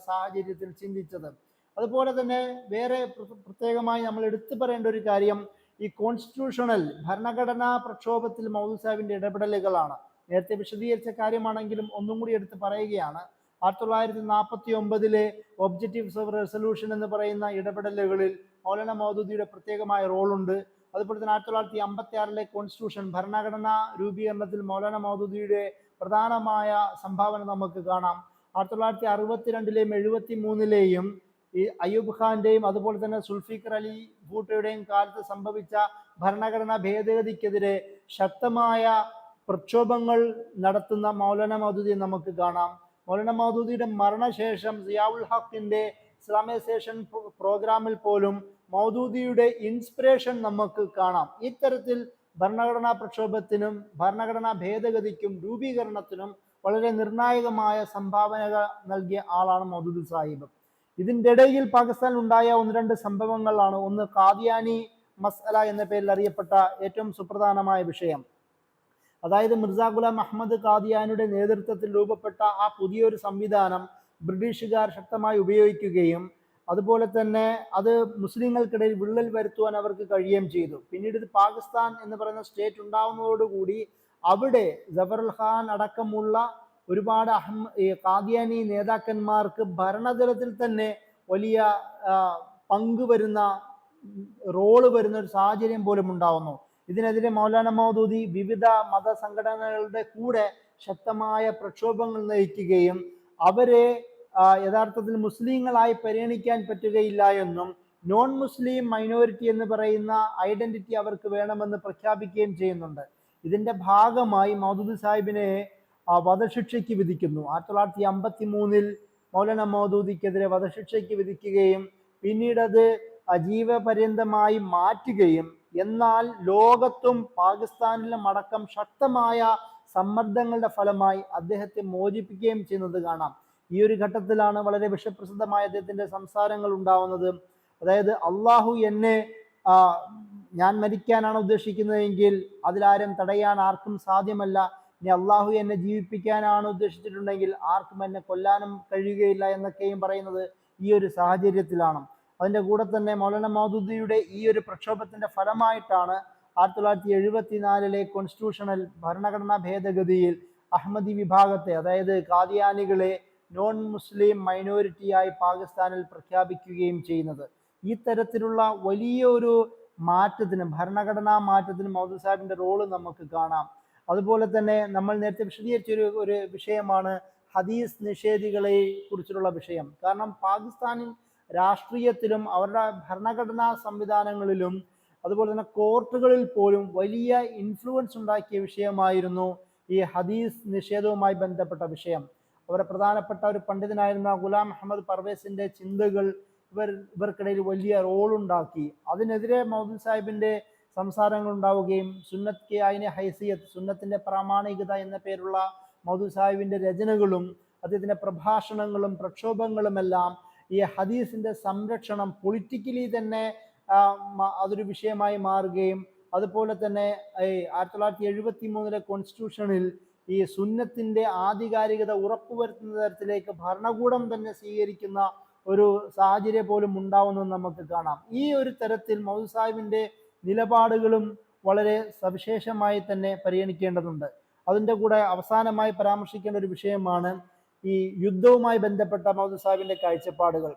സാഹചര്യത്തിൽ ചിന്തിച്ചത്. അതുപോലെ തന്നെ വേറെ പ്രത്യേകമായി നമ്മൾ എടുത്തു പറയേണ്ട ഒരു കാര്യം ഈ കോൺസ്റ്റിറ്റ്യൂഷണൽ ഭരണഘടനാ പ്രക്ഷോഭത്തിൽ മൗദൂദി സാഹിബിന്റെ ഇടപെടലുകളാണ്. നേരത്തെ വിശദീകരിച്ച കാര്യമാണെങ്കിലും ഒന്നും കൂടി എടുത്ത് പറയുകയാണ്. 1949 ഒബ്ജക്റ്റീവ്സ് ഓഫ് റെസൊല്യൂഷൻ എന്ന് പറയുന്ന ഇടപെടലുകളിൽ മൗലാന മൗദൂദിയുടെ പ്രത്യേകമായ റോളുണ്ട്. അതുപോലെ തന്നെ 1956 കോൺസ്റ്റിറ്റ്യൂഷൻ ഭരണഘടനാ രൂപീകരണത്തിൽ മൗലാന മൗദൂദിയുടെ പ്രധാനമായ സംഭാവന നമുക്ക് കാണാം. 1962 73 ഈ അയ്യൂബ് ഖാന്റെയും അതുപോലെ തന്നെ സുൽഫിക്കർ അലി ഭൂട്ടോയുടെയും കാലത്ത് സംഭവിച്ച ഭരണഘടനാ ഭേദഗതിക്കെതിരെ ശക്തമായ പ്രക്ഷോഭങ്ങൾ നടത്തുന്ന മൗലാന മൗദൂദിയെ നമുക്ക് കാണാം. മൗലാന മൗദൂദിയുടെ മരണശേഷം സിയാഉൽ ഹക്കിന്റെ ഇസ്ലാമൈസേഷൻ പ്രോഗ്രാമിൽ പോലും മൗദൂദിയുടെ ഇൻസ്പിറേഷൻ നമുക്ക് കാണാം. ഇത്തരത്തിൽ ഭരണഘടനാ പ്രക്ഷോഭത്തിനും ഭരണഘടനാ ഭേദഗതിക്കും രൂപീകരണത്തിനും വളരെ നിർണായകമായ സംഭാവനകൾ നൽകിയ ആളാണ് മൗദൂദി സാഹിബ്. ഇതിൻ്റെ ഇടയിൽ പാകിസ്ഥാനിൽ ഉണ്ടായ ഒന്ന് രണ്ട് സംഭവങ്ങളാണ്. ഒന്ന് ഖാദിയാനി മസ്അല എന്ന പേരിൽ അറിയപ്പെട്ട ഏറ്റവും സുപ്രധാനമായ വിഷയം. അതായത് മിർസ ഗുലാം അഹമ്മദ് ഖാദിയാനിയുടെ നേതൃത്വത്തിൽ രൂപപ്പെട്ട ആ പുതിയൊരു സംവിധാനം ബ്രിട്ടീഷുകാർ ശക്തമായി ഉപയോഗിക്കുകയും അതുപോലെ തന്നെ അത് മുസ്ലിങ്ങൾക്കിടയിൽ വിള്ളൽ വരുത്തുവാൻ അവർക്ക് കഴിയുകയും ചെയ്തു. പിന്നീട് ഇത് പാകിസ്ഥാൻ എന്ന് പറയുന്ന സ്റ്റേറ്റ് ഉണ്ടാവുന്നതോടുകൂടി അവിടെ ജഫറുൽ ഖാൻ അടക്കമുള്ള ഒരുപാട് ഖാദിയാനി നേതാക്കന്മാർക്ക് ഭരണതലത്തിൽ തന്നെ വലിയ പങ്ക് വരുന്ന റോള് വരുന്ന ഒരു സാഹചര്യം പോലും ഉണ്ടാവുന്നു. ഇതിനെതിരെ മൗലാന മൗദൂദി വിവിധ മതസംഘടനകളുടെ കൂടെ ശക്തമായ പ്രക്ഷോഭങ്ങൾ നയിക്കുകയും അവരെ യഥാർത്ഥത്തിൽ മുസ്ലിങ്ങളായി പരിഗണിക്കാൻ പറ്റുകയില്ല എന്നും നോൺ മുസ്ലിം മൈനോറിറ്റി എന്ന് പറയുന്ന ഐഡന്റിറ്റി അവർക്ക് വേണമെന്ന് പ്രഖ്യാപിക്കുകയും ചെയ്യുന്നുണ്ട്. ഇതിന്റെ ഭാഗമായി മൗദൂദി സാഹിബിനെ വധശിക്ഷയ്ക്ക് വിധിക്കുന്നു. 1953 മൗലാന മൗദൂദിക്കെതിരെ വധശിക്ഷയ്ക്ക് വിധിക്കുകയും പിന്നീട് അത് ജീവപര്യന്തമായി മാറ്റുകയും എന്നാൽ ലോകത്തും പാകിസ്ഥാനിലും അടക്കം ശക്തമായ സമ്മർദ്ദങ്ങളുടെ ഫലമായി അദ്ദേഹത്തെ മോചിപ്പിക്കുകയും ചെയ്യുന്നത് കാണാം. ഈ ഒരു ഘട്ടത്തിലാണ് വളരെ വിശ്വപ്രസിദ്ധമായ അദ്ദേഹത്തിന്റെ സംസാരങ്ങൾ ഉണ്ടാവുന്നത്. അതായത് അള്ളാഹു എന്നെ ഞാൻ മരിക്കാനാണ് ഉദ്ദേശിക്കുന്നതെങ്കിൽ അതിലാരും തടയാൻ ആർക്കും സാധ്യമല്ല. ഇനി അള്ളാഹു എന്നെ ജീവിപ്പിക്കാനാണ് ഉദ്ദേശിച്ചിട്ടുണ്ടെങ്കിൽ ആർക്കും എന്നെ കൊല്ലാനും കഴിയുകയില്ല എന്നൊക്കെയും പറയുന്നത് ഈ ഒരു സാഹചര്യത്തിലാണ്. അതിൻ്റെ കൂടെ തന്നെ മൗലാന മൗദൂദിയുടെ ഈ ഒരു പ്രക്ഷോഭത്തിന്റെ ഫലമായിട്ടാണ് 1974 കോൺസ്റ്റിറ്റ്യൂഷണൽ ഭരണഘടനാ ഭേദഗതിയിൽ അഹമ്മദി വിഭാഗത്തെ, അതായത് ഖാദിയാനികളെ നോൺ മുസ്ലിം മൈനോറിറ്റിയായി പാകിസ്ഥാനിൽ പ്രഖ്യാപിക്കുകയും ചെയ്യുന്നത്. ഈ തരത്തിലുള്ള വലിയൊരു മാറ്റത്തിനും ഭരണഘടനാ മാറ്റത്തിനും മൗദൂദി സാഹിബിന്റെ റോള് നമുക്ക് കാണാം. അതുപോലെ തന്നെ നമ്മൾ നേരത്തെ വിശദീകരിച്ചൊരു വിഷയമാണ് ഹദീസ് നിഷേധികളെ കുറിച്ചുള്ള വിഷയം. കാരണം പാകിസ്ഥാനിൽ രാഷ്ട്രീയത്തിലും അവരുടെ ഭരണഘടനാ സംവിധാനങ്ങളിലും അതുപോലെ തന്നെ കോർട്ടുകളിൽ പോലും വലിയ ഇൻഫ്ലുവൻസ് ഉണ്ടാക്കിയ വിഷയമായിരുന്നു ഈ ഹദീസ് നിഷേധവുമായി ബന്ധപ്പെട്ട വിഷയം. അവരുടെ പ്രധാനപ്പെട്ട ഒരു പണ്ഡിതനായിരുന്ന ഗുലാം അഹമ്മദ് പർവേസിന്റെ ചിന്തകൾ ഇവർക്കിടയിൽ വലിയ റോളുണ്ടാക്കി. അതിനെതിരെ മൗദൂദി സാഹിബിന്റെ സംസാരങ്ങൾ ഉണ്ടാവുകയും സുന്നത്ത് കെ ഐനെ ഹൈസിയത്ത്, സുന്നത്തിന്റെ പ്രാമാണികത എന്ന പേരുള്ള മൗദൂദി സാഹിബിന്റെ രചനകളും അദ്ദേഹത്തിന്റെ പ്രഭാഷണങ്ങളും പ്രക്ഷോഭങ്ങളുമെല്ലാം ഈ ഹദീസിന്റെ സംരക്ഷണം പൊളിറ്റിക്കലി തന്നെ അതൊരു വിഷയമായി മാറുകയും അതുപോലെ തന്നെ 1973 കോൺസ്റ്റിറ്റ്യൂഷനിൽ ഈ സുന്നത്തിന്റെ ആധികാരികത ഉറപ്പുവരുത്തുന്ന തരത്തിലേക്ക് ഭരണകൂടം തന്നെ സ്വീകരിക്കുന്ന ഒരു സാഹചര്യം പോലും ഉണ്ടാവുന്നത് നമുക്ക് കാണാം. ഈ ഒരു തരത്തിൽ മൗദൂദി സാഹിബിന്റെ നിലപാടുകളും വളരെ സവിശേഷമായി തന്നെ പരിഗണിക്കേണ്ടതുണ്ട്. അതിൻ്റെ കൂടെ അവസാനമായി പരാമർശിക്കേണ്ട ഒരു വിഷയമാണ് ഈ യുദ്ധവുമായി ബന്ധപ്പെട്ട മൗദൂദി സാഹിബിന്റെ കാഴ്ചപ്പാടുകൾ.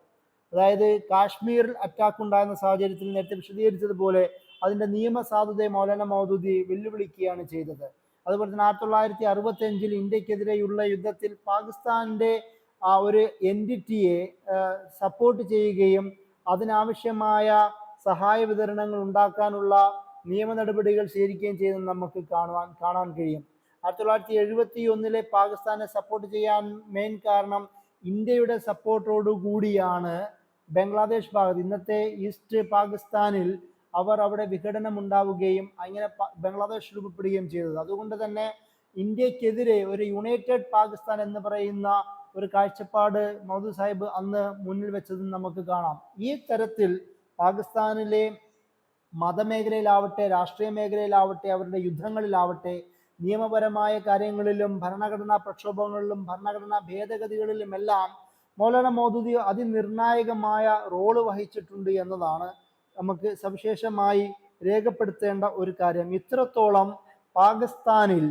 അതായത് കാശ്മീർ അറ്റാക്ക് ഉണ്ടാകുന്ന സാഹചര്യത്തിൽ നേരത്തെ വിശദീകരിച്ചതുപോലെ അതിന്റെ നിയമസാധുതയെ മൗലാന മൗദൂദി വെല്ലുവിളിക്കുകയാണ് ചെയ്തത്. അതുപോലെ തന്നെ 1965 ഇന്ത്യക്കെതിരെയുള്ള യുദ്ധത്തിൽ പാകിസ്ഥാന്റെ ആ ഒരു എൻറ്റിറ്റിയെ സപ്പോർട്ട് ചെയ്യുകയും അതിനാവശ്യമായ സഹായ വിതരണങ്ങൾ ഉണ്ടാക്കാനുള്ള നിയമ നടപടികൾ സ്വീകരിക്കുകയും ചെയ്യുന്നത് നമുക്ക് കാണാൻ കഴിയും. 1971 പാകിസ്ഥാനെ സപ്പോർട്ട് ചെയ്യാൻ മെയിൻ കാരണം ഇന്ത്യയുടെ സപ്പോർട്ടോടുകൂടിയാണ് ബംഗ്ലാദേശ് ഭാഗത്ത്, ഇന്നത്തെ ഈസ്റ്റ് പാകിസ്ഥാനിൽ അവിടെ വിഘടനം ഉണ്ടാവുകയും അങ്ങനെ ബംഗ്ലാദേശ് രൂപപ്പെടുകയും ചെയ്തത്. അതുകൊണ്ട് തന്നെ ഇന്ത്യക്കെതിരെ ഒരു യുണൈറ്റഡ് പാകിസ്ഥാൻ എന്ന് പറയുന്ന ഒരു കാഴ്ചപ്പാട് മൗദൂദി സാഹിബ് അന്ന് മുന്നിൽ വെച്ചത് നമുക്ക് കാണാം. ഈ തരത്തിൽ പാകിസ്ഥാനിലെ മതമേഖലയിലാവട്ടെ രാഷ്ട്രീയ മേഖലയിലാവട്ടെ അവരുടെ യുദ്ധങ്ങളിലാവട്ടെ നിയമപരമായ കാര്യങ്ങളിലും ഭരണഘടനാ പ്രക്ഷോഭങ്ങളിലും ഭരണഘടനാ ഭേദഗതികളിലുമെല്ലാം മൗലാന മൗദൂദി അതിനിർണായകമായ റോള് വഹിച്ചിട്ടുണ്ട് എന്നതാണ് നമുക്ക് സവിശേഷമായി രേഖപ്പെടുത്തേണ്ട ഒരു കാര്യം. ഇത്രത്തോളം പാകിസ്ഥാനിൽ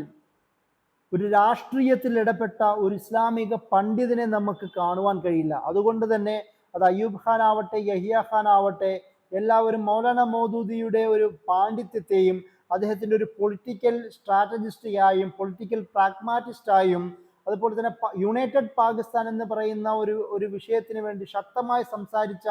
ഒരു രാഷ്ട്രീയത്തിൽ ഇടപെട്ട ഒരു ഇസ്ലാമിക പണ്ഡിതനെ നമുക്ക് കാണുവാൻ കഴിയില്ല. അതുകൊണ്ട് തന്നെ അത് അയ്യൂബ് ഖാൻ ആവട്ടെ യഹിയ ഖാൻ ആവട്ടെ എല്ലാവരും മൗലാന മൗദൂദിയുടെ ഒരു പാണ്ഡിത്യത്തെയും അദ്ദേഹത്തിൻ്റെ ഒരു പൊളിറ്റിക്കൽ സ്ട്രാറ്റജിസ്റ്റായും പൊളിറ്റിക്കൽ പ്രാഗ്മാറ്റിസ്റ്റായും അതുപോലെ തന്നെ യുണൈറ്റഡ് പാകിസ്ഥാൻ എന്ന് പറയുന്ന ഒരു വിഷയത്തിന് വേണ്ടി ശക്തമായി സംസാരിച്ച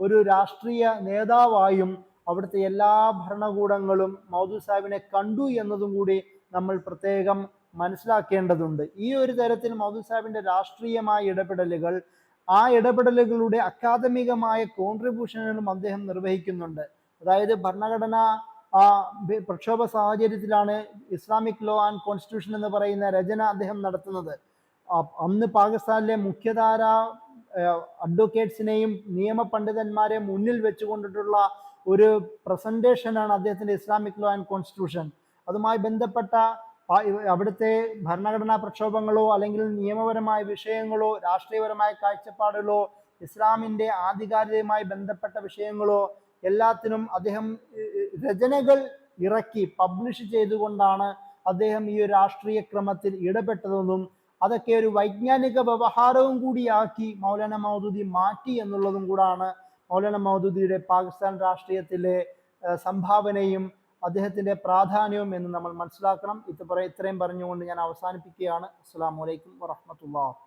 ഒരു രാഷ്ട്രീയ നേതാവായും അവിടുത്തെ എല്ലാ ഭരണകൂടങ്ങളും മൗദൂദി സാഹിബിനെ കണ്ടു എന്നതും കൂടി നമ്മൾ പ്രത്യേകം മനസ്സിലാക്കേണ്ടതുണ്ട്. ഈ ഒരു തരത്തിൽ മൗദൂദി സാഹിബിന്റെ രാഷ്ട്രീയമായ ഇടപെടലുകൾ, ആ ഇടപെടലുകളുടെ അക്കാദമികമായ കോൺട്രിബ്യൂഷനുകളും അദ്ദേഹം നിർവഹിക്കുന്നുണ്ട്. അതായത് ഭരണഘടന പ്രക്ഷോഭ സാഹചര്യത്തിലാണ് ഇസ്ലാമിക് ലോ ആൻഡ് കോൺസ്റ്റിറ്റ്യൂഷൻ എന്ന് പറയുന്ന രചന അദ്ദേഹം നടത്തുന്നത്. അന്ന് പാകിസ്ഥാനിലെ മുഖ്യധാര അഡ്വക്കേറ്റ്സിനെയും നിയമ പണ്ഡിതന്മാരെയും മുന്നിൽ വെച്ചുകൊണ്ടിട്ടുള്ള ഒരു പ്രസന്റേഷനാണ് അദ്ദേഹത്തിന്റെ ഇസ്ലാമിക് ലോ ആൻഡ് കോൺസ്റ്റിറ്റ്യൂഷൻ. അതുമായി ബന്ധപ്പെട്ട അവിടുത്തെ ഭരണഘടനാ പ്രക്ഷോഭങ്ങളോ അല്ലെങ്കിൽ നിയമപരമായ വിഷയങ്ങളോ രാഷ്ട്രീയപരമായ കാഴ്ചപ്പാടുകളോ ഇസ്ലാമിന്റെ ആധികാരികതയുമായി ബന്ധപ്പെട്ട വിഷയങ്ങളോ എല്ലാത്തിനും അദ്ദേഹം രചനകൾ ഇറക്കി പബ്ലിഷ് ചെയ്തുകൊണ്ടാണ് അദ്ദേഹം ഈ ഒരു രാഷ്ട്രീയ ക്രമത്തിൽ ഇടപെട്ടതെന്നും അതൊക്കെ ഒരു വൈജ്ഞാനിക വ്യവഹാരവും കൂടിയാക്കി മൗലാന മൗദൂദി മാറ്റി എന്നുള്ളതും കൂടാണ് മൗലാന മൗദൂദിയുടെ പാകിസ്ഥാൻ രാഷ്ട്രീയത്തിലെ സംഭാവനയും അദ്ദേഹത്തിന്റെ പ്രാധാന്യവും എന്ന് നമ്മൾ മനസ്സിലാക്കണം. ഇത്രയും പറഞ്ഞുകൊണ്ട് ഞാൻ അവസാനിപ്പിക്കുകയാണ്. അസ്സലാമു അലൈക്കും വറഹ്മത്തുള്ളാഹി.